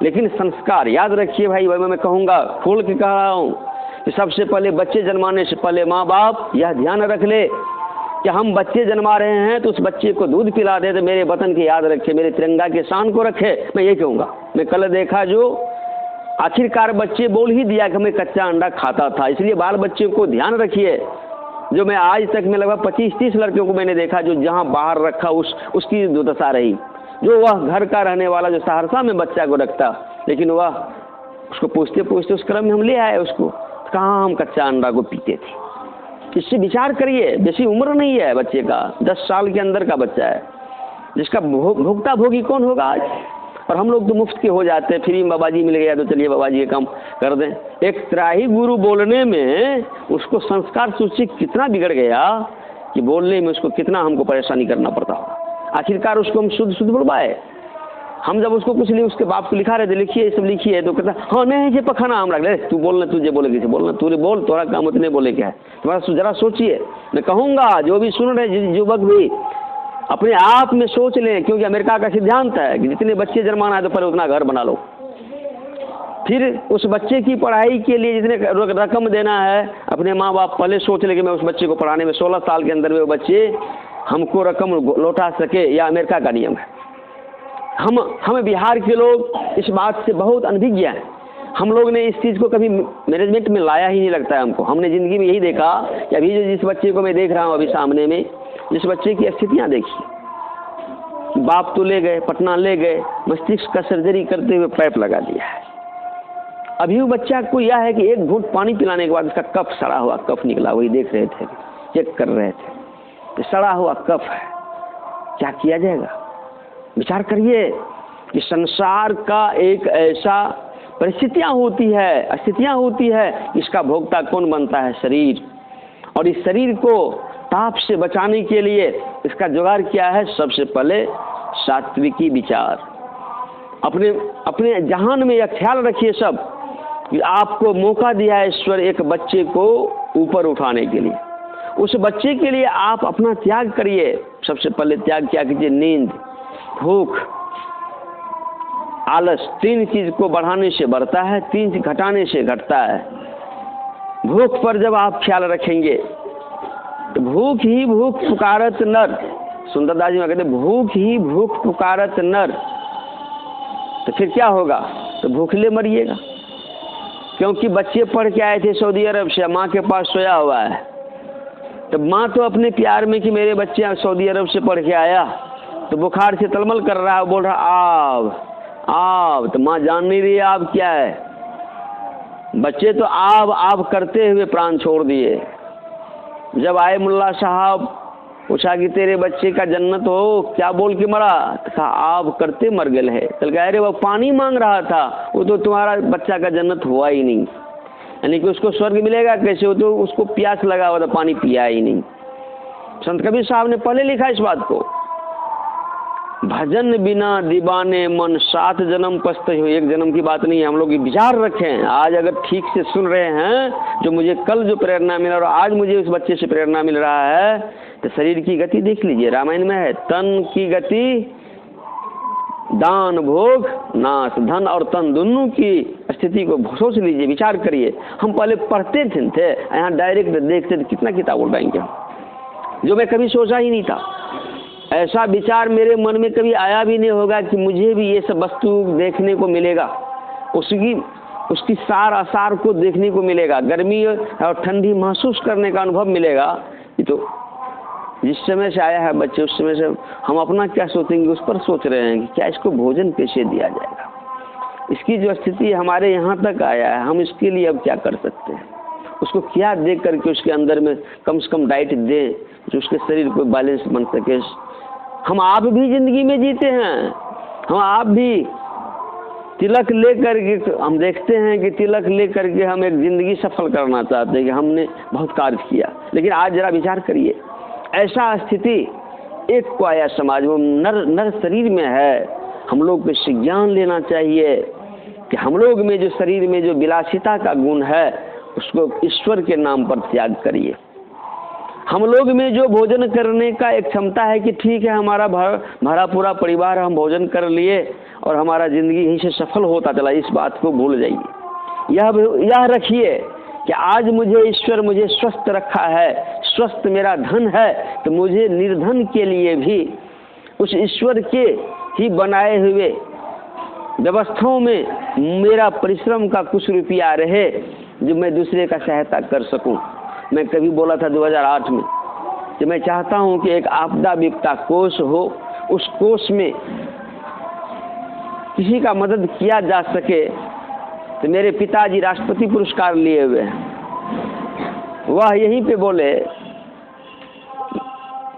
लेकिन संस्कार याद रखिए भाई, वह मैं कहूँगा, खोल के कह रहा हूँ कि सबसे पहले बच्चे जन्माने से पहले माँ बाप यह ध्यान रख ले कि हम बच्चे जन्मा रहे हैं तो उस बच्चे को दूध पिला दे, तो मेरे वतन की याद रखे, मेरे तिरंगा के शान को रखे। मैं ये कहूँगा, मैं कल देखा जो आखिरकार बच्चे बोल ही दिया कि मैं कच्चा अंडा खाता था। इसलिए बाल बच्चे को ध्यान रखिए। जो मैं आज तक में लगभग 25-30 लड़कियों को मैंने देखा जो जहाँ बाहर रखा उसकी दुर्दशा रही। जो वह घर का रहने वाला जो सहरसा में बच्चा को रखता, लेकिन वह उसको पूछते पूछते उस क्रम में हम ले आए उसको, कहाँ हम कच्चा अंडा को पीते थे। इससे विचार करिए, बेसी उम्र नहीं है बच्चे का, 10 साल के अंदर का बच्चा है, जिसका भोगता भोगी कौन होगा आज। और हम लोग तो मुफ्त के हो जाते हैं, फ्री में बाबा जी मिल गया तो चलिए बाबा जी ये काम कर दें। एक त्राही गुरु बोलने में उसको संस्कार सूची कितना बिगड़ गया कि बोलने में उसको कितना हमको परेशानी करना पड़ता होगा। आखिरकार उसको हम शुद्ध शुद्ध बुलवाए। हम जब उसको कुछ नहीं उसके बाप को लिखा रहे थे, लिखिए ये सब लिखिए, तो कहता हाँ नहीं ये पखाना हम रख ले, तू बोलना, तुझे बोले किसे बोलना, तू बोल, तोरा काम उतने बोले क्या है तुम्हारा, जरा सोचिए। मैं कहूँगा जो भी सुन रहे युवक भी अपने आप में सोच लें, क्योंकि अमेरिका का सिद्धांत है कि जितने बच्चे जन्माना है तो पहले उतना घर बना लो, फिर उस बच्चे की पढ़ाई के लिए जितने रकम देना है अपने माँ बाप पहले सोच ले कि मैं उस बच्चे को पढ़ाने में 16 साल के अंदर में वो बच्चे हमको रकम लौटा सके, या अमेरिका का नियम है। हम बिहार के लोग इस बात से बहुत अनभिज्ञ हैं। हम लोग ने इस चीज़ को कभी मैनेजमेंट में लाया ही नहीं लगता है हमको। हमने ज़िंदगी में यही देखा कि अभी जो जिस बच्चे को मैं देख रहा हूँ अभी सामने में, जिस बच्चे की स्थितियाँ देखी, बाप तो ले गए पटना ले गए, मस्तिष्क का सर्जरी करते हुए पैप लगा दिया है। अभी वो बच्चा को यह है कि एक घूंट पानी पिलाने के बाद उसका कफ सड़ा हुआ कफ निकला, वही देख रहे थे, चेक कर रहे थे, तो सड़ा हुआ कफ है, क्या किया जाएगा? विचार करिए कि संसार का एक ऐसा परिस्थितियाँ होती है, इसका भोक्ता कौन बनता है? शरीर। और इस शरीर को ताप से बचाने के लिए इसका जुगाड़ क्या है? सबसे पहले सात्विकी विचार। अपने जहान में यह ख्याल रखिए सब कि आपको मौका दिया है ईश्वर एक बच्चे को ऊपर उठाने के लिए, उस बच्चे के लिए आप अपना त्याग करिए। सबसे पहले त्याग क्या कीजिए? नींद, भूख, आलस। 3 चीज को बढ़ाने से बढ़ता है, 3 चीज घटाने से घटता है। भूख पर जब आप ख्याल रखेंगे तो भूख ही भूख पुकारत नर, सुंदरदास जी कहते भूख ही भूख पुकारत नर, तो फिर क्या होगा? तो भूखले मरिएगा। क्योंकि बच्चे पढ़ के आए थे सऊदी अरब से, माँ के पास सोया हुआ है, तो माँ तो अपने प्यार में कि मेरे बच्चे सऊदी अरब से पढ़ के आया, तो बुखार से तलमल कर रहा है, बोल रहा आब, तो माँ जान नहीं रही आब क्या है। बच्चे तो आब करते हुए प्राण छोड़ दिए। जब आए मुल्ला साहब, पूछा कि तेरे बच्चे का जन्नत हो, क्या बोल के मरा? तो कहा आब करते मर गए है। तो कह रहे वो पानी मांग रहा था, वो तो तुम्हारा बच्चा का जन्नत हुआ ही नहीं, यानी कि उसको स्वर्ग मिलेगा कैसे? वो तो उसको प्यास लगा हुआ था, पानी पिया ही नहीं। संत कबीर साहब ने पहले लिखा इस बात को, भजन बिना दीवाने मन 7 जन्म पछते हो। एक जन्म की बात नहीं है। हम लोग विचार रखें, आज अगर ठीक से सुन रहे हैं, जो मुझे कल जो प्रेरणा मिला और आज मुझे उस बच्चे से प्रेरणा मिल रहा है, तो शरीर की गति देख लीजिए, रामायण में है, तन की गति दान भोग नाश, धन और तन दोनों की स्थिति को सोच लीजिए, विचार करिए। हम पहले पढ़ते थे, यहाँ डायरेक्ट देखते थे, कितना किताब उड़ पाएंगे, जो मैं कभी सोचा ही नहीं था। ऐसा विचार मेरे मन में कभी आया भी नहीं होगा कि मुझे भी ये सब वस्तु देखने को मिलेगा, उसकी सार आसार को देखने को मिलेगा, गर्मी और ठंडी महसूस करने का अनुभव मिलेगा। ये तो जिस समय से आया है बच्चे, उस समय से हम अपना क्या सोचेंगे उस पर सोच रहे हैं कि क्या इसको भोजन कैसे दिया जाएगा। इसकी जो स्थिति हमारे यहाँ तक आया है, हम इसके लिए अब क्या कर सकते हैं? उसको क्या दे करके उसके अंदर में कम से कम डाइट दें जो उसके शरीर को बैलेंस बन सके। हम आप भी जिंदगी में जीते हैं, हम आप भी तिलक ले करके हम देखते हैं कि तिलक ले करके हम एक ज़िंदगी सफल करना चाहते हैं कि हमने बहुत कार्य किया, लेकिन आज जरा विचार करिए, ऐसा स्थिति एक को आया समाज में, नर शरीर में है। हम लोग को इससे ज्ञान लेना चाहिए कि हम लोग में जो शरीर में जो विलासिता का गुण है उसको ईश्वर के नाम पर त्याग करिए। हम लोग में जो भोजन करने का एक क्षमता है कि ठीक है हमारा भरा पूरा परिवार हम भोजन कर लिए और हमारा ज़िंदगी यहीं से सफल होता चला, इस बात को भूल जाइए। यह रखिए कि आज मुझे ईश्वर मुझे स्वस्थ रखा है, स्वस्थ मेरा धन है, तो मुझे निर्धन के लिए भी उस ईश्वर के ही बनाए हुए व्यवस्थाओं में मेरा परिश्रम का कुछ रुपया रहे जो मैं दूसरे का सहायता कर सकूं। मैं कभी बोला था 2008 में कि मैं चाहता हूं कि एक आपदा विपदा कोष हो, उस कोष में किसी का मदद किया जा सके। तो मेरे पिताजी राष्ट्रपति पुरस्कार लिए हुए हैं, वह यहीं पे बोले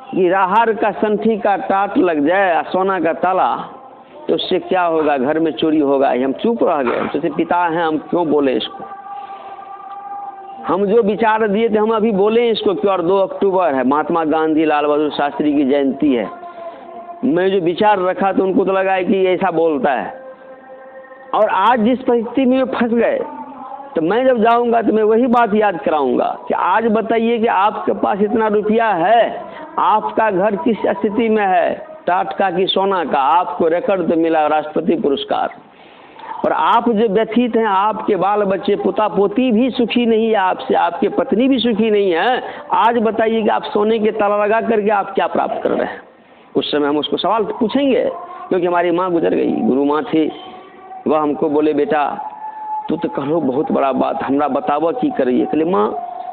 कि राहर का संठी का टाट लग जाए सोना का ताला तो उससे क्या होगा, घर में चोरी होगा। हम चुप रह गए, जैसे पिता हैं हम क्यों बोले इसको। हम जो विचार दिए थे हम अभी बोले इसको क्यों। और 2 अक्टूबर है, महात्मा गांधी लाल बहादुर शास्त्री की जयंती है। मैं जो विचार रखा तो उनको तो लगा है कि ऐसा बोलता है। और आज जिस परिस्थिति में फंस गए, तो मैं जब जाऊंगा तो मैं वही बात याद कराऊंगा कि आज बताइए कि आपके पास इतना रुपया है, आपका घर किस स्थिति में है, टाटका की सोना का, आपको रिकॉर्ड तो मिला राष्ट्रपति पुरस्कार, और आप जो व्यथित हैं, आपके बाल बच्चे पोता पोती भी सुखी नहीं है आपसे, आपके पत्नी भी सुखी नहीं है। आज बताइए कि आप सोने के ताला लगा करके आप क्या प्राप्त कर रहे हैं। उस समय हम उसको सवाल पूछेंगे, क्योंकि हमारी माँ गुजर गई, गुरु माँ थी, वह हमको बोले बेटा तू तो कहो बहुत बड़ा बात, हमरा बतावा की करिए। कहले माँ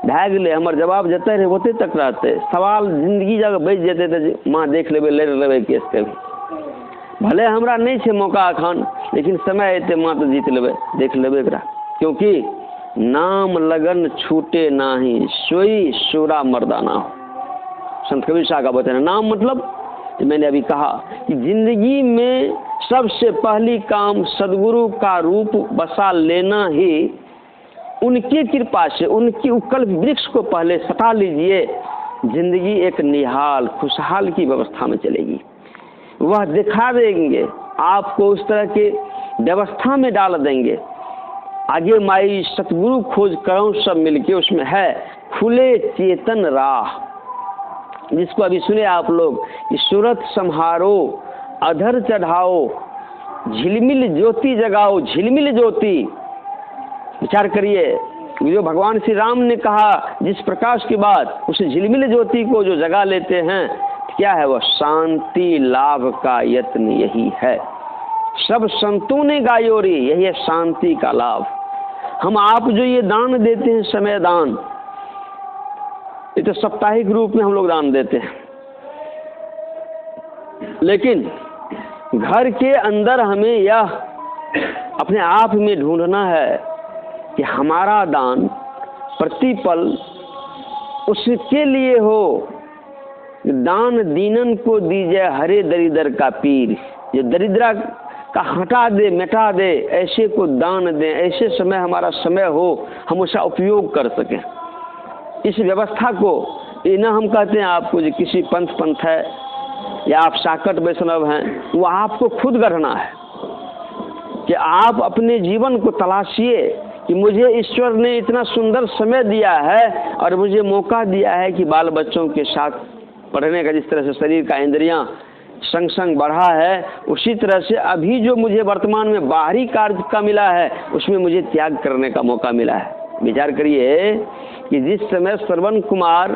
भै गए, हमार जवाब जते रहे होते तक रहते, सवाल जिंदगी जगह बच जेते तो माँ देख लेबे लड़ लेबे केस के भी, भले हमरा नहीं छे मौका अखन, लेकिन समय अते माँ तो जीत लेबे, देख लेबे एकरा। क्योंकि नाम लगन छूटे नाही, सोई शूरा मर्दाना हो। संत कबीर शाह का बताना नाम मतलब मैंने अभी कहा कि जिंदगी में सबसे पहली काम सदगुरु का रूप बसा लेना ही, उनकी कृपा से उनकी उपकल्प वृक्ष को पहले सटा लीजिए, जिंदगी एक निहाल खुशहाल की व्यवस्था में चलेगी। वह दिखा देंगे आपको, उस तरह के व्यवस्था में डाल देंगे। आगे माई सतगुरु खोज करो सब मिलके, उसमें है खुले चेतन राह, जिसको अभी सुने आप लोग कि सूरत संहारो अधर चढ़ाओ, झिलमिल ज्योति जगाओ, झिलमिल ज्योति। विचार करिए, जो भगवान श्री राम ने कहा जिस प्रकाश के बाद उस झिलमिल ज्योति को जो जगा लेते हैं, क्या है वह? शांति लाभ का यत्न यही है। सब संतों ने गायो रे, यही है शांति का लाभ। हम आप जो ये दान देते हैं, समय दान, ये तो साप्ताहिक रूप में हम लोग दान देते हैं, लेकिन घर के अंदर हमें यह अपने आप में ढूंढना है कि हमारा दान प्रतिपल उसके लिए हो, दान दीनन को दीजिए हरे दरिद्र का पीर, जो दरिद्र का हटा दे मिटा दे, ऐसे को दान दें, ऐसे समय हमारा समय हो हम उसका उपयोग कर सकें। इस व्यवस्था को ये ना हम कहते हैं आपको जो किसी पंथ है या आप साकट वैष्णव हैं, वो आपको खुद गढ़ना है कि आप अपने जीवन को तलाशिए कि मुझे ईश्वर ने इतना सुंदर समय दिया है और मुझे मौका दिया है कि बाल बच्चों के साथ पढ़ने का, जिस तरह से शरीर का इंद्रियां संग संग बढ़ा है, उसी तरह से अभी जो मुझे वर्तमान में बाहरी कार्य का मिला है उसमें मुझे त्याग करने का मौका मिला है। विचार करिए कि जिस समय श्रवण कुमार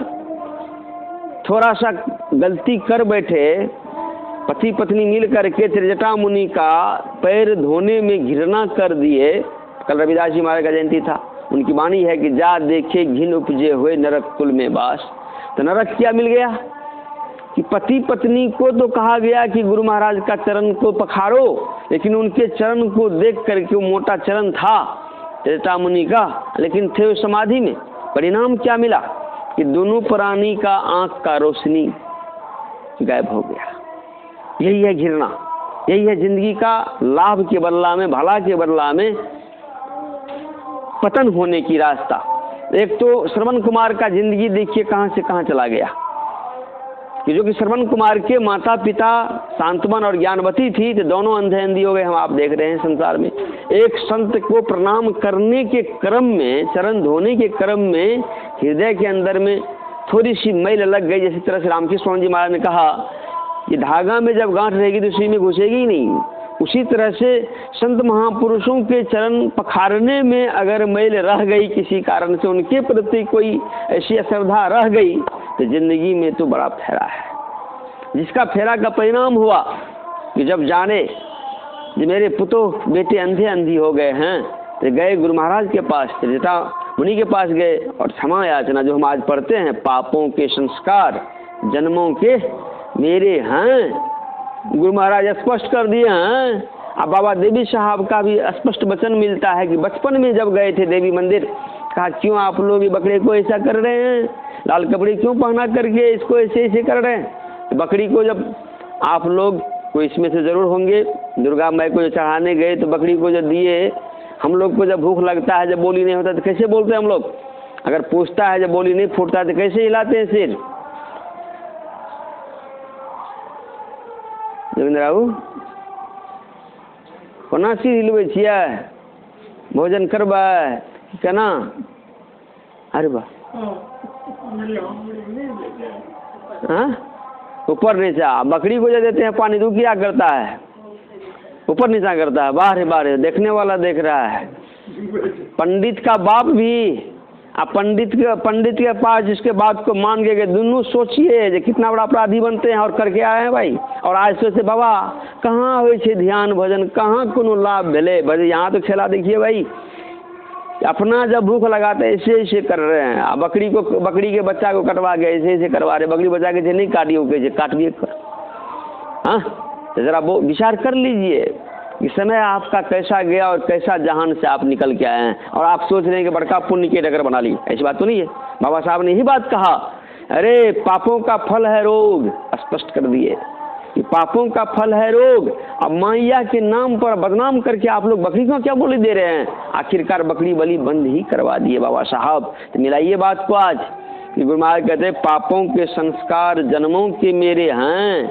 थोड़ा सा गलती कर बैठे, पति पत्नी मिल करके त्रिजटा मुनि का पैर धोने में घृणा कर दिए। कल रविदास जी महाराज का जयंती था, उनकी वाणी है कि जा देखे घिन उपजे हुए नरक कुल में बास। तो नरक क्या मिल गया कि पति पत्नी को तो कहा गया कि गुरु महाराज का चरण को पखारो, लेकिन उनके चरण को देख करके, वो मोटा चरण था त्रिजटा मुनि का, लेकिन थे समाधि में। परिणाम क्या मिला कि दोनों प्राणी का आंख का रोशनी गायब हो गया। यही है घृणा, यही है जिंदगी का लाभ के बदला में, भला के बदला में पतन होने की रास्ता। एक तो श्रवण कुमार का जिंदगी देखिए कहां से कहां चला गया, कि जो कि श्रवण कुमार के माता पिता शांतमन और ज्ञानवती थी, तो दोनों अंधे अंधी हो गए। हम आप देख रहे हैं संसार में। एक संत को प्रणाम करने के क्रम में, चरण धोने के क्रम में हृदय के अंदर में थोड़ी सी मैल लग गई। जैसी तरह से रामकृष्ण जी महाराज ने कहा कि धागा में जब गांठ रहेगी तो उसी में घुसेगी ही नहीं, उसी तरह से संत महापुरुषों के चरण पखारने में अगर मैल रह गई, किसी कारण से उनके प्रति कोई ऐसी अश्रद्धा रह गई, तो जिंदगी में तो बड़ा फेरा है, जिसका फेरा का परिणाम हुआ कि जब जाने कि मेरे पुतों बेटे अंधे अंधी हो गए हैं, तो गए गुरु महाराज के पास, त्रिजटा मुनि के पास गए और क्षमा याचना, जो हम आज पढ़ते हैं, पापों के संस्कार जन्मों के मेरे हैं, गुरु महाराज स्पष्ट कर दिए हैं। अब बाबा देवी साहब का भी स्पष्ट वचन मिलता है कि बचपन में जब गए थे देवी मंदिर, कहा क्यों आप लोग बकरे को ऐसा कर रहे हैं, लाल कपड़े क्यों पहना करके इसको ऐसे ऐसे कर रहे हैं। बकरी को जब आप लोग, कोई इसमें से जरूर होंगे, दुर्गा माई को जो चढ़ाने गए तो बकरी को जब दिए, हम लोग को जब भूख लगता है, जब बोली नहीं होता तो कैसे बोलते हैं हम लोग? अगर पूछता है, जब बोली नहीं फूटता तो कैसे हिलाते हैं सिर? देवेंद्र बाबू कोना सी हिलबै छियै, भोजन करबै केना? अरे वाह, हाँ ऊपर नीचा। बकरी को जो देते हैं पानी तो क्या करता है? ऊपर नीचा करता है। बाहर बाहर देखने वाला देख रहा है। पंडित का बाप भी पंडित के पास जिसके बात को मान के दोनों सोचिए कितना बड़ा अपराधी बनते हैं और करके आए हैं भाई। और आज सोचते बाबा कहाँ हो ध्यान भजन, कहाँ कोनो लाभ भेले भाई। यहाँ तो खेला देखिए भाई, अपना जब भूख लगाते ऐसे ऐसे कर रहे हैं। बकरी के बच्चा को कटवा के ऐसे ऐसे करवा रहे। बकरी बच्चा के नहीं काटिए, कैसे काटिए कर। हाँ तो जरा वो विचार कर लीजिए कि समय आपका कैसा गया और कैसा जहान से आप निकल के आए हैं। और आप सोच रहे हैं कि बड़का पुण्य की डगर बना ली, ऐसी बात तो नहीं है। बाबा साहब ने यही बात कहा, अरे पापों का फल है रोग, स्पष्ट कर दिए कि पापों का फल है रोग। अब मैया के नाम पर बदनाम करके आप लोग बकरी को क्या बोली दे रहे हैं? आखिरकार बकरी बलि बंद ही करवा दिए बाबा साहब। तो मिलाइए बात को आज कि गुरु महाराज कहते हैं पापों के संस्कार जन्मों के मेरे हैं।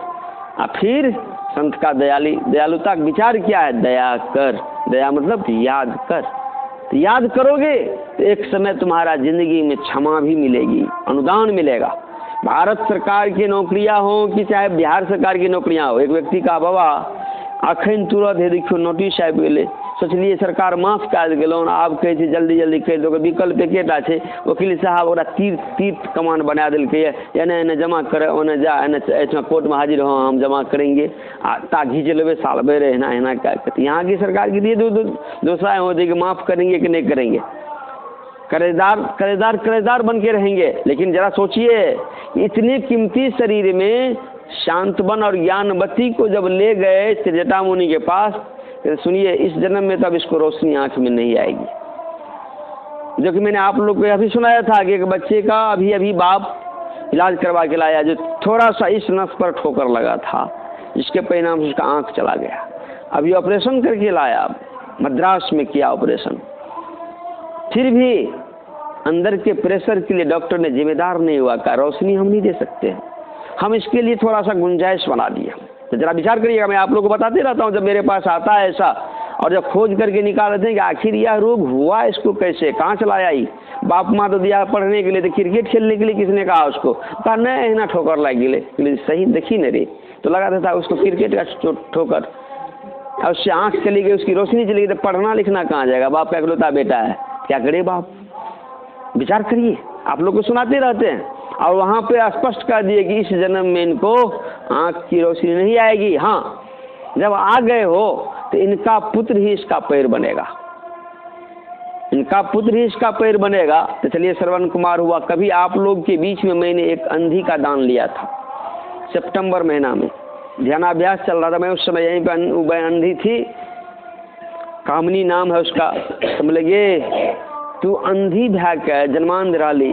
और फिर संत का दयालुता का विचार क्या है? दया कर। दया मतलब याद कर। तो याद करोगे तो एक समय तुम्हारा जिंदगी में क्षमा भी मिलेगी, अनुदान मिलेगा। भारत सरकार की नौकरियां हो कि चाहे बिहार सरकार की नौकरियां हो। एक व्यक्ति का बाबा अखन तुरंत है देखियो नोटिस आबि गेलै, सोचलिए सरकार माफ कर गेलौं, आब कहै छै जल्दी जल्दी कहि दो। विकल्प एकेटा छै, वकील साहब ओकरा तीर कमान बना देलकै है, एने जमा करे ओने जा, एने कोर्ट में हाजिर हो हम जमा करेंगे आ ता घींच लेबै साल भर एना कहते। यहाँ की सरकार की दिए दूसरा हो कि माफ करेंगे कि नहीं करेंगे। करेदार बन के रहेंगे। लेकिन जरा सोचिए इतने कीमती शरीर में शांतवन और ज्ञानवती को जब ले गए श्री जटा मुनि के पास, तो सुनिए इस जन्म में तब इसको रोशनी आंख में नहीं आएगी। जो कि मैंने आप लोग को अभी सुनाया था कि एक बच्चे का अभी बाप इलाज करवा के लाया, जो थोड़ा सा इस नस पर ठोकर लगा था, जिसके परिणाम से उसका आंख चला गया। अभी ऑपरेशन करके लाया, मद्रास में किया ऑपरेशन। फिर भी अंदर के प्रेशर के लिए डॉक्टर ने जिम्मेदार नहीं हुआ, कहा रोशनी हम नहीं दे सकते, हम इसके लिए थोड़ा सा गुंजाइश बना दिया। तो जरा विचार करिएगा, मैं आप लोगों को बताते रहता हूँ जब मेरे पास आता है ऐसा, और जब खोज करके निकाल देते हैं कि आखिर यह रोग हुआ इसको कैसे, कहाँ चला आई। बाप माँ तो दिया पढ़ने के लिए, तो क्रिकेट खेलने के लिए किसने कहा उसको? कहा नहीं ना ठोकर लग गए। सही देखी न रे, तो लगा था उसको क्रिकेट का ठोकर, और उससे आँख चली गई, उसकी रोशनी चली गई, तो पढ़ना लिखना कहाँ जाएगा? बाप का इकलौता बेटा है, क्या करे बाप? विचार करिए, आप लोग को सुनाते रहते हैं। और वहाँ पे स्पष्ट कर दिए कि इस जन्म में इनको आँख की रोशनी नहीं आएगी। हाँ जब आ गए हो तो इनका पुत्र ही इसका पैर बनेगा, इनका पुत्र ही इसका पैर बनेगा। तो चलिए श्रवण कुमार हुआ। कभी आप लोग के बीच में मैंने एक अंधी का दान लिया था सितंबर महीना में, ध्यानाभ्यास चल रहा था। मैं उस समय यहीं पर अंधी थी, कामनी नाम है उसका। तो बोले ये तू अंधी भै के जन्मांध रही,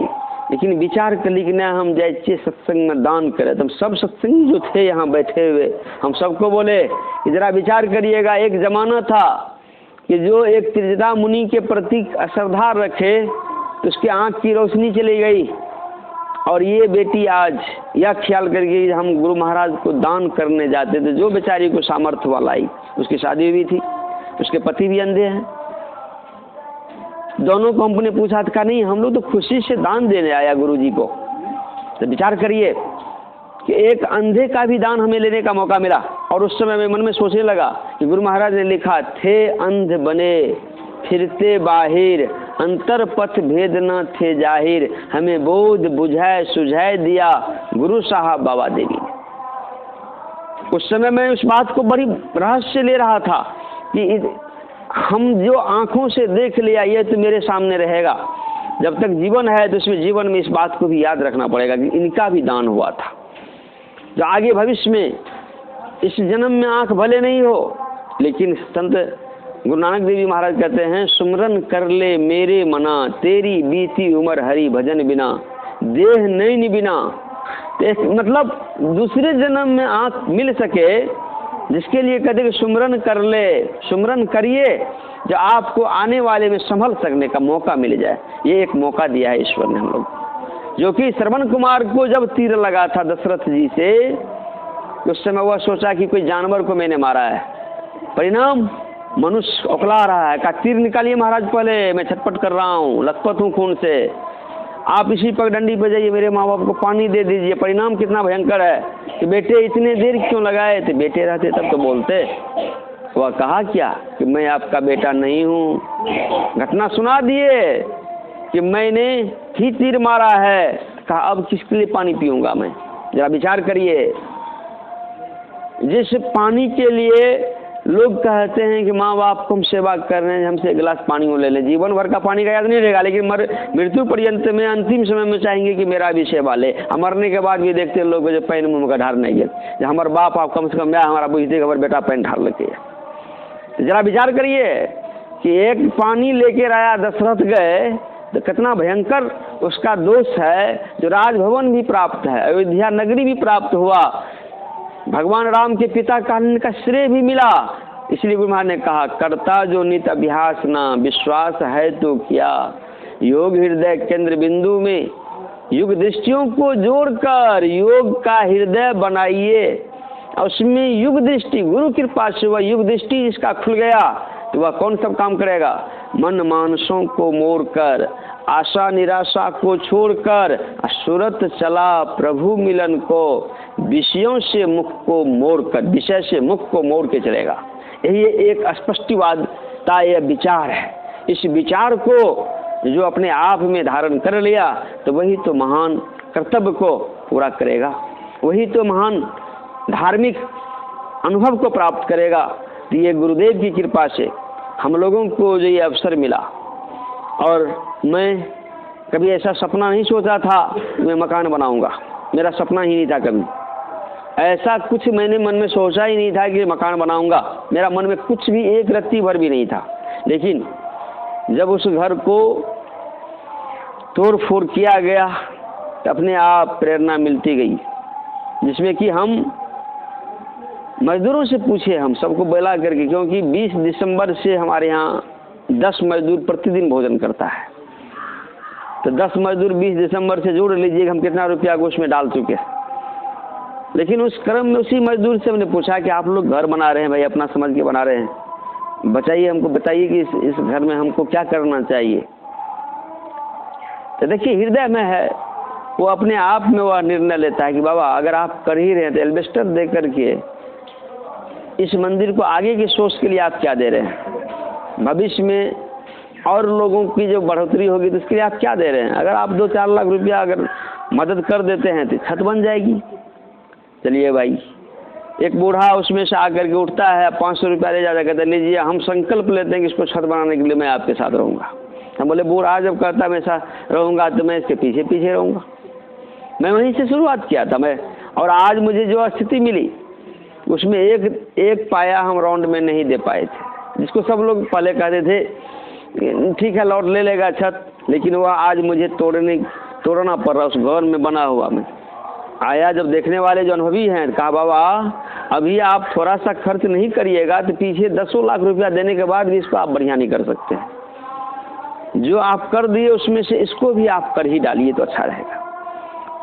लेकिन विचार कर ली कि नहीं हम जाए सत्संग में दान करें। तो हम सब सत्संगी जो थे यहाँ बैठे हुए, हम सबको बोले कि जरा विचार करिएगा, एक जमाना था कि जो एक त्रिजटा मुनि के प्रति श्रद्धा रखे तो उसकी आँख की रोशनी चली गई। और ये बेटी आज यह ख्याल करके हम गुरु महाराज को दान करने जाते थे, जो बेचारी को सामर्थ्य वाला आई, उसकी शादी हुई थी, उसके पति भी अंधे हैं। दोनों को हमने पूछा था, नहीं हम लोग तो खुशी से दान देने आया गुरुजी को। तो विचार करिए कि एक अंधे का भी दान हमें लेने का मौका मिला। और उस समय मैं मन में सोचने लगा कि गुरु महाराज ने लिखा, थे अंध बने फिरते बाहिर, अंतर पथ भेद न थे जाहिर, हमें बोध बुझाए सुझाए दिया गुरु साहब बाबा देवी ने। उस समय मैं उस बात को बड़ी रहस्य ले रहा था कि हम जो आंखों से देख लिया ये तो मेरे सामने रहेगा। जब तक जीवन है तो इसमें जीवन में इस बात को भी याद रखना पड़ेगा कि इनका भी दान हुआ था। जो आगे भविष्य में इस जन्म में आंख भले नहीं हो, लेकिन संत गुरु नानक देव जी महाराज कहते हैं, सुमरन कर ले मेरे मना, तेरी बीती उम्र हरि भजन बिना, देह नैन बिना। मतलब दूसरे जन्म में आंख मिल सके, जिसके लिए कहते कि सुमरन कर ले, सुमरन करिए, जो आपको आने वाले में संभल सकने का मौका मिल जाए। ये एक मौका दिया है ईश्वर ने हम लोग। जो कि श्रवण कुमार को जब तीर लगा था दशरथ जी से, कि उस समय वह सोचा कि कोई जानवर को मैंने मारा है। परिणाम मनुष्य उकला रहा है, कहा तीर निकालिए महाराज पहले, मैं छटपट कर रहा हूँ, लथपथ हूँ खून से, आप इसी पगडंडी पर जाइए, मेरे माँ बाप को पानी दे दीजिए। परिणाम कितना भयंकर है कि बेटे इतने देर क्यों लगाए थे, बेटे रहते तब तो बोलते। वह कहा क्या कि मैं आपका बेटा नहीं हूँ, घटना सुना दिए कि मैंने ही तीर मारा है। कहा अब किसके लिए पानी पीऊँगा मैं, जरा विचार करिए। जिस पानी के लिए लोग कहते हैं कि माँ बाप को हम सेवा कर रहे हैं, हमसे एक गिलास पानी वो ले लें, जीवन भर का पानी का याद नहीं रहेगा, लेकिन मृत्यु पर्यंत में अंतिम समय में चाहेंगे कि मेरा भी सेवा ले। मरने के बाद भी देखते हैं लोग जो पैन मुँह का ढार नहीं है, हमारे बाप आप कम से कम या हमारा बुझते हमारे बेटा पैन ढार लेके। जरा विचार करिए कि एक पानी लेकर आया दशरथ गए तो कितना भयंकर उसका दोष है, जो राजभवन भी प्राप्त है, अयोध्या नगरी भी प्राप्त हुआ, भगवान राम के पिता का श्रेय भी मिला। इसलिए गुरु महाराज ने कहा, करता जो नित अभ्यास ना, विश्वास है तो क्या, योग हृदय केंद्र बिंदु में युग दृष्टियों को जोड़कर योग का हृदय बनाइए। उसमें युग दृष्टि, गुरु कृपा से वह युग दृष्टि जिसका खुल गया तो वह कौन सब काम करेगा, मन मानसों को मोड़ कर, आशा निराशा को छोड़कर, सूरत चला प्रभु मिलन को, विषयों से मुख को मोड़ कर, विषय से मुख को मोड़ के चलेगा। यही एक स्पष्टवादता, यह विचार है। इस विचार को जो अपने आप में धारण कर लिया तो वही तो महान कर्तव्य को पूरा करेगा, वही तो महान धार्मिक अनुभव को प्राप्त करेगा। तो ये गुरुदेव की कृपा से हम लोगों को जो ये अवसर मिला, और मैं कभी ऐसा सपना नहीं सोचा था कि मैं मकान बनाऊंगा, मेरा सपना ही नहीं था कभी ऐसा कुछ, मैंने मन में सोचा ही नहीं था कि मकान बनाऊंगा, मेरा मन में कुछ भी एक रत्ती भर भी नहीं था। लेकिन जब उस घर को तोड़ फोड़ किया गया तो अपने आप प्रेरणा मिलती गई, जिसमें कि हम मजदूरों से पूछे, हम सबको बुला करके, क्योंकि 20 दिसंबर से हमारे यहाँ 10 मजदूर प्रतिदिन भोजन करता है, तो 10 मजदूर 20 दिसंबर से जोड़ लीजिएगा हम कितना रुपया को उसमें डाल चुके। लेकिन उस क्रम में उसी मजदूर से हमने पूछा कि आप लोग घर बना रहे हैं भाई, अपना समझ के बना रहे हैं, बताइए हमको, बताइए कि इस घर में हमको क्या करना चाहिए। तो देखिए हृदय में है, वो अपने आप में वह निर्णय लेता है कि बाबा अगर आप कर ही रहे हैं तो एल्बेस्टर दे करके इस मंदिर को आगे की सोच के लिए आप क्या दे रहे हैं, भविष्य में और लोगों की जो बढ़ोतरी होगी तो उसके लिए आप क्या दे रहे हैं। अगर आप 2-4 लाख रुपया अगर मदद कर देते हैं तो छत बन जाएगी। चलिए भाई, एक बूढ़ा उसमें से आकर के उठता है, 500 रुपया ले जाता, कहते लीजिए हम संकल्प लेते हैं कि इसको छत बनाने के लिए मैं आपके साथ रहूँगा। हम बोले बूढ़ा जब कहता मैं ऐसा रहूँगा तो मैं इसके पीछे पीछे रहूँगा। मैं वहीं से शुरुआत किया था मैं, और आज मुझे जो स्थिति मिली उसमें एक पाया हम राउंड में नहीं दे पाए थे, जिसको सब लोग पहले कहते थे ठीक है लौट ले लेगा छत, लेकिन वह आज मुझे तोड़ना पड़ रहा उस घर में बना हुआ। मैं आया जब देखने वाले जो अनुभवी हैं, कहा बाबा अभी आप थोड़ा सा खर्च नहीं करिएगा तो पीछे 10 लाख रुपया देने के बाद भी इसको आप बढ़िया नहीं कर सकते। जो आप कर दिए उसमें से इसको भी आप कर ही डालिए तो अच्छा रहेगा।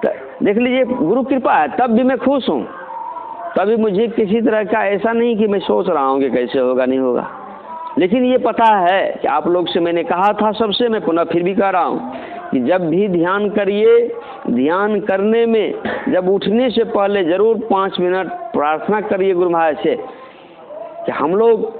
तो देख लीजिए गुरु कृपा है, तब भी मैं खुश हूँ। तभी मुझे किसी तरह का ऐसा नहीं कि मैं सोच रहा हूँ कि कैसे होगा नहीं होगा, लेकिन ये पता है कि आप लोग से मैंने कहा था सबसे, मैं पुनः फिर भी कह रहा हूँ कि जब भी ध्यान करिए, ध्यान करने में जब उठने से पहले ज़रूर 5 मिनट प्रार्थना करिए गुरु महाराज से कि हम लोग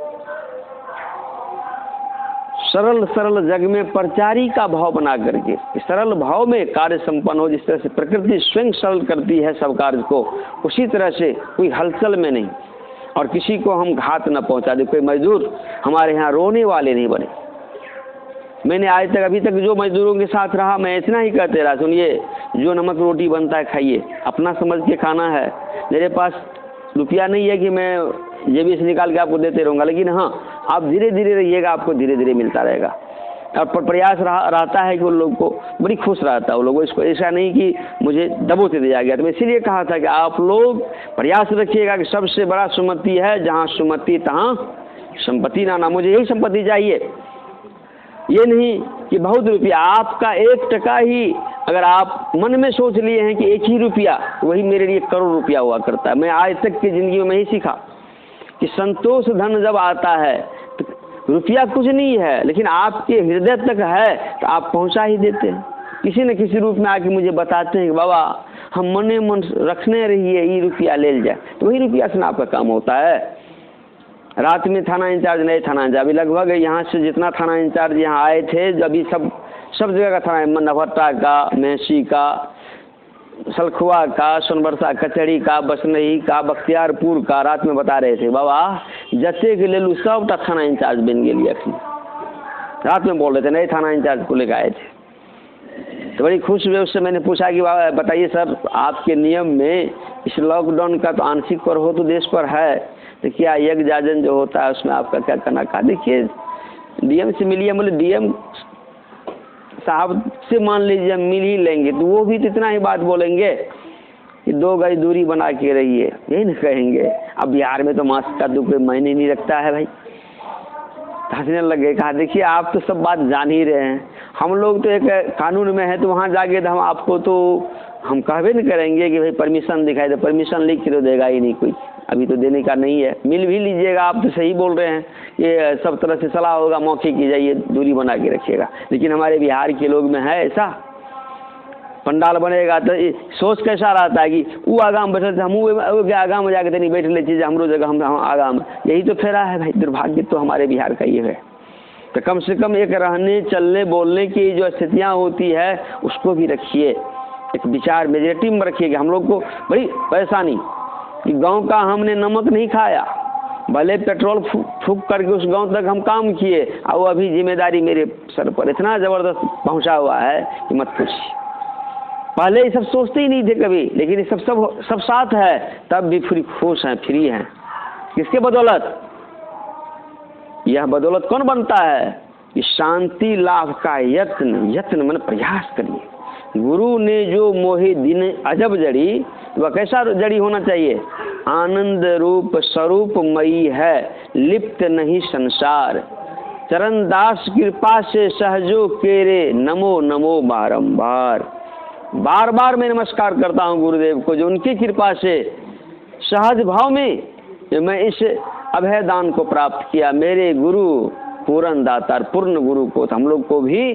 सरल जग में प्रचारी का भाव बना करके सरल भाव में कार्य संपन्न हो। जिस तरह से प्रकृति स्वयं सरल करती है सब कार्य को, उसी तरह से कोई हलचल में नहीं, और किसी को हम घात न पहुंचा दे। कोई मजदूर हमारे यहाँ रोने वाले नहीं बने। मैंने आज तक अभी तक जो मजदूरों के साथ रहा, मैं इतना ही कहते रहा, सुनिए जो नमक रोटी बनता है खाइए, अपना समझ के खाना है। मेरे पास रुपया नहीं है कि मैं जेबी से निकाल के आपको देते रहूँगा, लेकिन हाँ आप धीरे धीरे रहिएगा, आपको धीरे धीरे मिलता रहेगा। और प्रयास रहता है कि उन लोग को बड़ी खुश रहता है, वो लोग इसको ऐसा नहीं कि मुझे दबोचे दिया गया। तो मैं इसीलिए कहा था कि आप लोग प्रयास रखिएगा कि सबसे बड़ा सुमति है, जहाँ सुमति तहाँ संपत्ति ना। मुझे यही संपत्ति चाहिए, ये नहीं कि बहुत रुपया। आपका 1 टका ही अगर आप मन में सोच लिए हैं कि 1 ही रुपया वही मेरे लिए करोड़ रुपया हुआ करता है। मैं आज तक की ज़िंदगी में ही सीखा कि संतोष धन जब आता है तो रुपया कुछ नहीं है, लेकिन आपके हृदय तक है तो आप पहुंचा ही देते हैं। किसी न किसी रूप में आके मुझे बताते हैं कि बाबा हम मने मन रखने रहिए, ये रुपया ले जाए, तो वही रुपया से आपका काम होता है। रात में थाना इंचार्ज नए थाना इंचार्ज, अभी लगभग यहाँ से जितना थाना इंचार्ज यहाँ आए थे, अभी सब जगह का थाना, नवहट्टा का, मेहसी का, सलखुआ का, सोनबरसा कचहरी का, बसनही का, बख्तियारपुर का, रात में बता रहे थे बाबा जते के ले लू सब थाना इंचार्ज बन गए। रात में बोल रहे थे नए थाना इंचार्ज को लेकर आए थे, तो बड़ी खुश हुए। उससे मैंने पूछा कि बाबा बताइए सर, आपके नियम में इस लॉकडाउन का तो आंशिक पर हो तो देश पर है, तो क्या यज्ञ जाजन जो होता है उसमें आपका क्या करना? कहा देखिए डीएम से मिलिए, बोले डीएम साहब से मान लीजिए हम मिल ही लेंगे तो वो भी तो इतना ही बात बोलेंगे कि 2 गज दूरी बना के रहिए, यही ना कहेंगे। अब बिहार में तो मास्क का तो कोई मायने नहीं रखता है भाई। हंसने लगे। कहा देखिए आप तो सब बात जान ही रहे हैं, हम लोग तो एक कानून में है, तो वहाँ जाके तो हम आपको तो हम कहबे नहीं करेंगे कि भाई परमिशन दिखाई दे, परमिशन लिख के तो देगा ही नहीं कोई, अभी तो देने का नहीं है। मिल भी लीजिएगा आप तो सही बोल रहे हैं, ये सब तरह से सलाह होगा, मौके की जाइए, दूरी बना के रखिएगा। लेकिन हमारे बिहार के लोग में है ऐसा, पंडाल बनेगा तो सोच कैसा रहता है कि वो आगाम बैठे थे, हम आगाम में जाके नहीं बैठ ले चीज़ हमरो जगह हम आगाम, यही तो फेरा है भाई। दुर्भाग्य तो हमारे बिहार का ये है। तो कम से कम एक रहने चलने बोलने की जो स्थितियाँ होती है उसको भी रखिए, एक विचार मेजोरिटी में रखिए। कि हम लोग को बड़ी परेशानी कि गांव का हमने नमक नहीं खाया, भले पेट्रोल फूंक करके उस गांव तक हम काम किए, और वो अभी जिम्मेदारी मेरे सर पर इतना ज़बरदस्त पहुंचा हुआ है कि मत पूछिए। पहले ये सब सोचते ही नहीं थे कभी, लेकिन ये सब साथ है, तब भी फिर खुश हैं, फ्री हैं। किसके बदौलत? यह बदौलत कौन बनता है कि शांति लाभ का यत्न मन प्रयास करिए। गुरु ने जो मोहे दिन अजब जड़ी, वह कैसा जड़ी होना चाहिए? आनंद रूप स्वरूप मई है, लिप्त नहीं संसार। चरण दास कृपा से सहजो केरे, नमो नमो बारंबार। बार बार मैं नमस्कार करता हूँ गुरुदेव को, जो उनकी कृपा से सहज भाव में मैं इस अभय दान को प्राप्त किया। मेरे गुरु पूर्ण दातार, पूर्ण गुरु को हम लोग को भी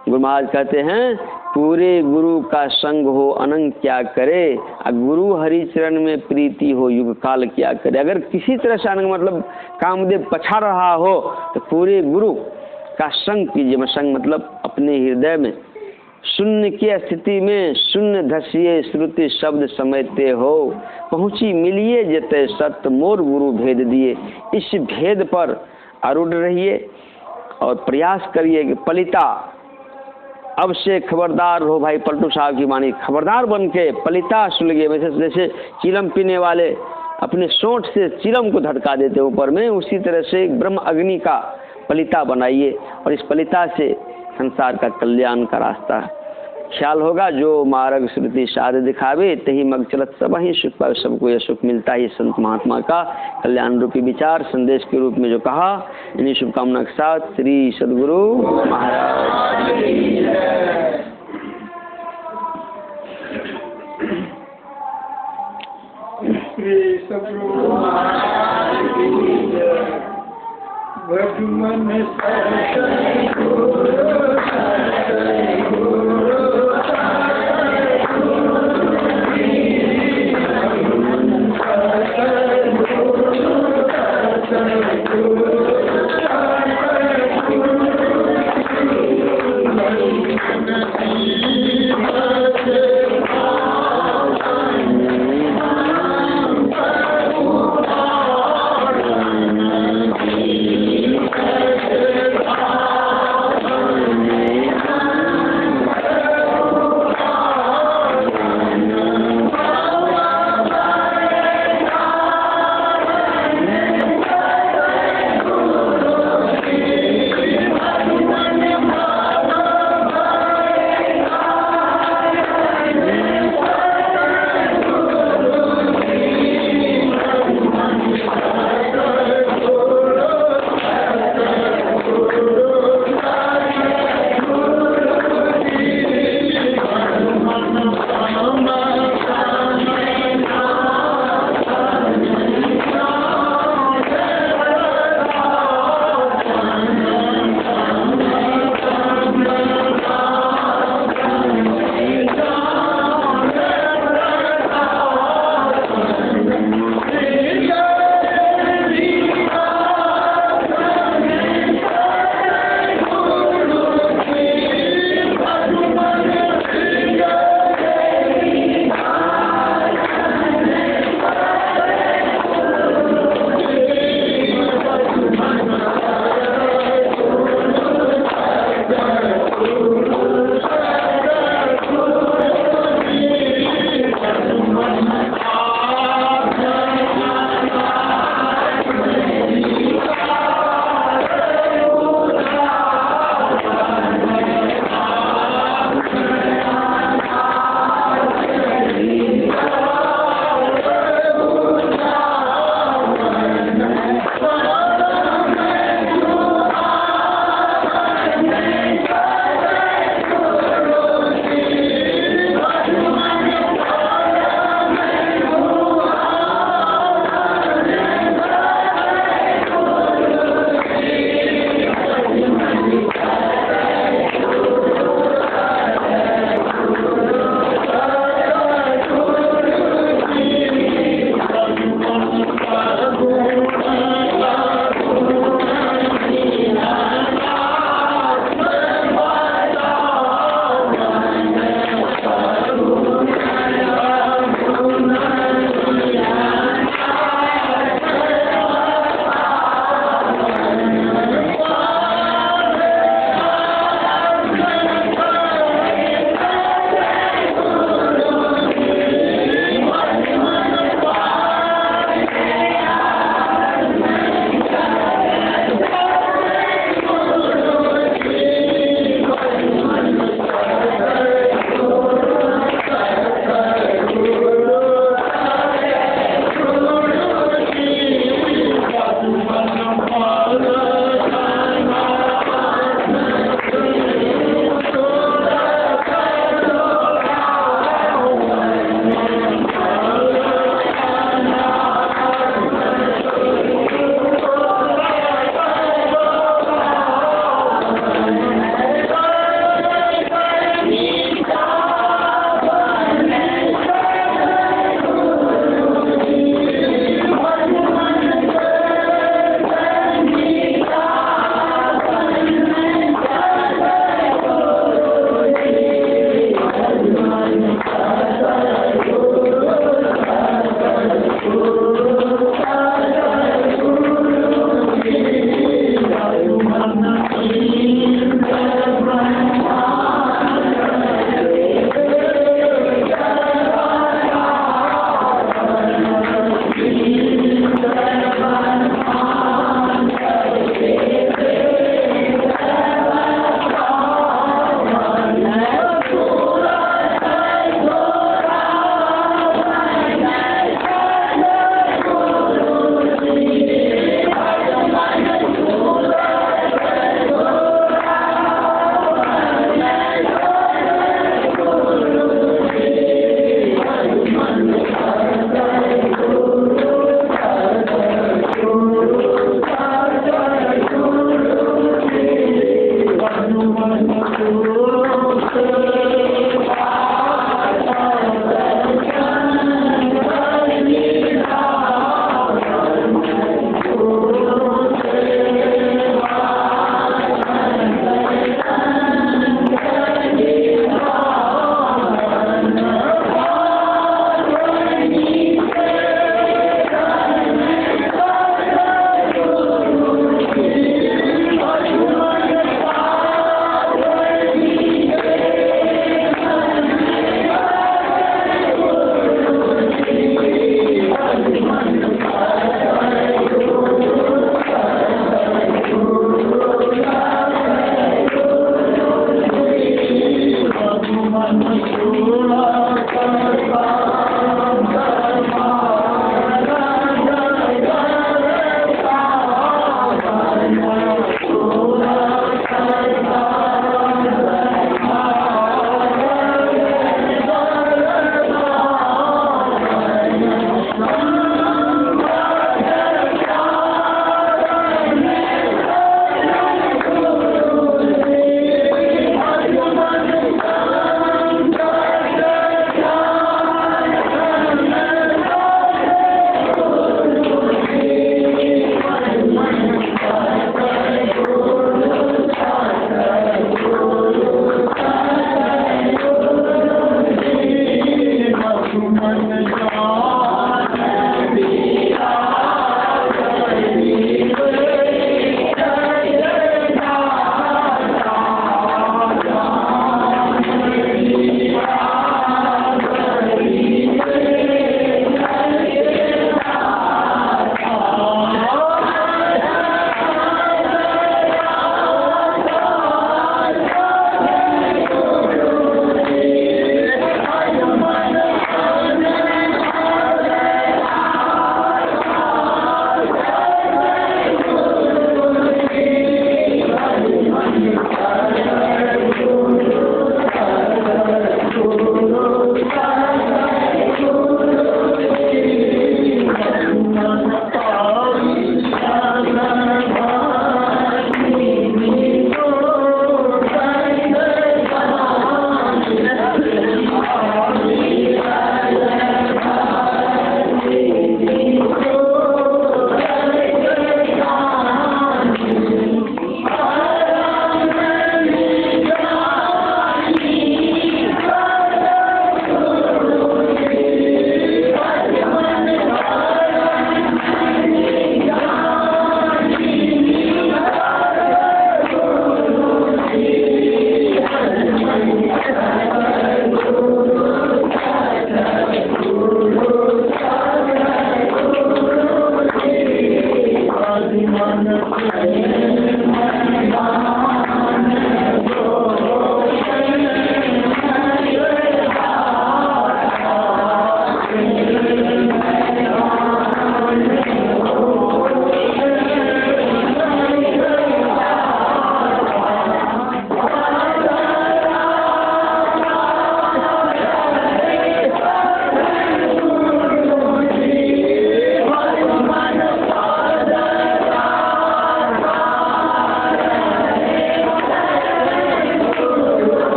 गुरु महाराज कहते हैं, पूरे गुरु का संग हो अनंग क्या करे, गुरु हरि चरण में प्रीति हो युग काल क्या करे। अगर किसी तरह से अनंग मतलब कामदेव पछा रहा हो तो पूरे गुरु का संग कीजिए। संग मतलब अपने हृदय में शून्य की स्थिति में शून्य धसिए श्रुति शब्द समझते हो, पहुँची मिलिए जते सत्य मोर गुरु भेद दिए। इस भेद पर अरूढ़ रहिए और प्रयास करिए कि पलिता अब से खबरदार हो। भाई पलटू साहब की वाणी, खबरदार बन के पलिता सुलगे। जैसे चिलम पीने वाले अपने सोंठ से चिलम को धड़का देते ऊपर में, उसी तरह से ब्रह्म अग्नि का पलिता बनाइए और इस पलिता से संसार का कल्याण का रास्ता ख्याल होगा। जो मार्ग श्रुति साध दिखावे, तही मग चलत सब ही सुख पावे। सबको यह सुख मिलता है संत महात्मा का कल्याण रूपी विचार संदेश के रूप में जो कहा, इन्हीं शुभकामना के साथ श्री सद्गुरु महाराज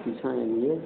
पीछा आएंगे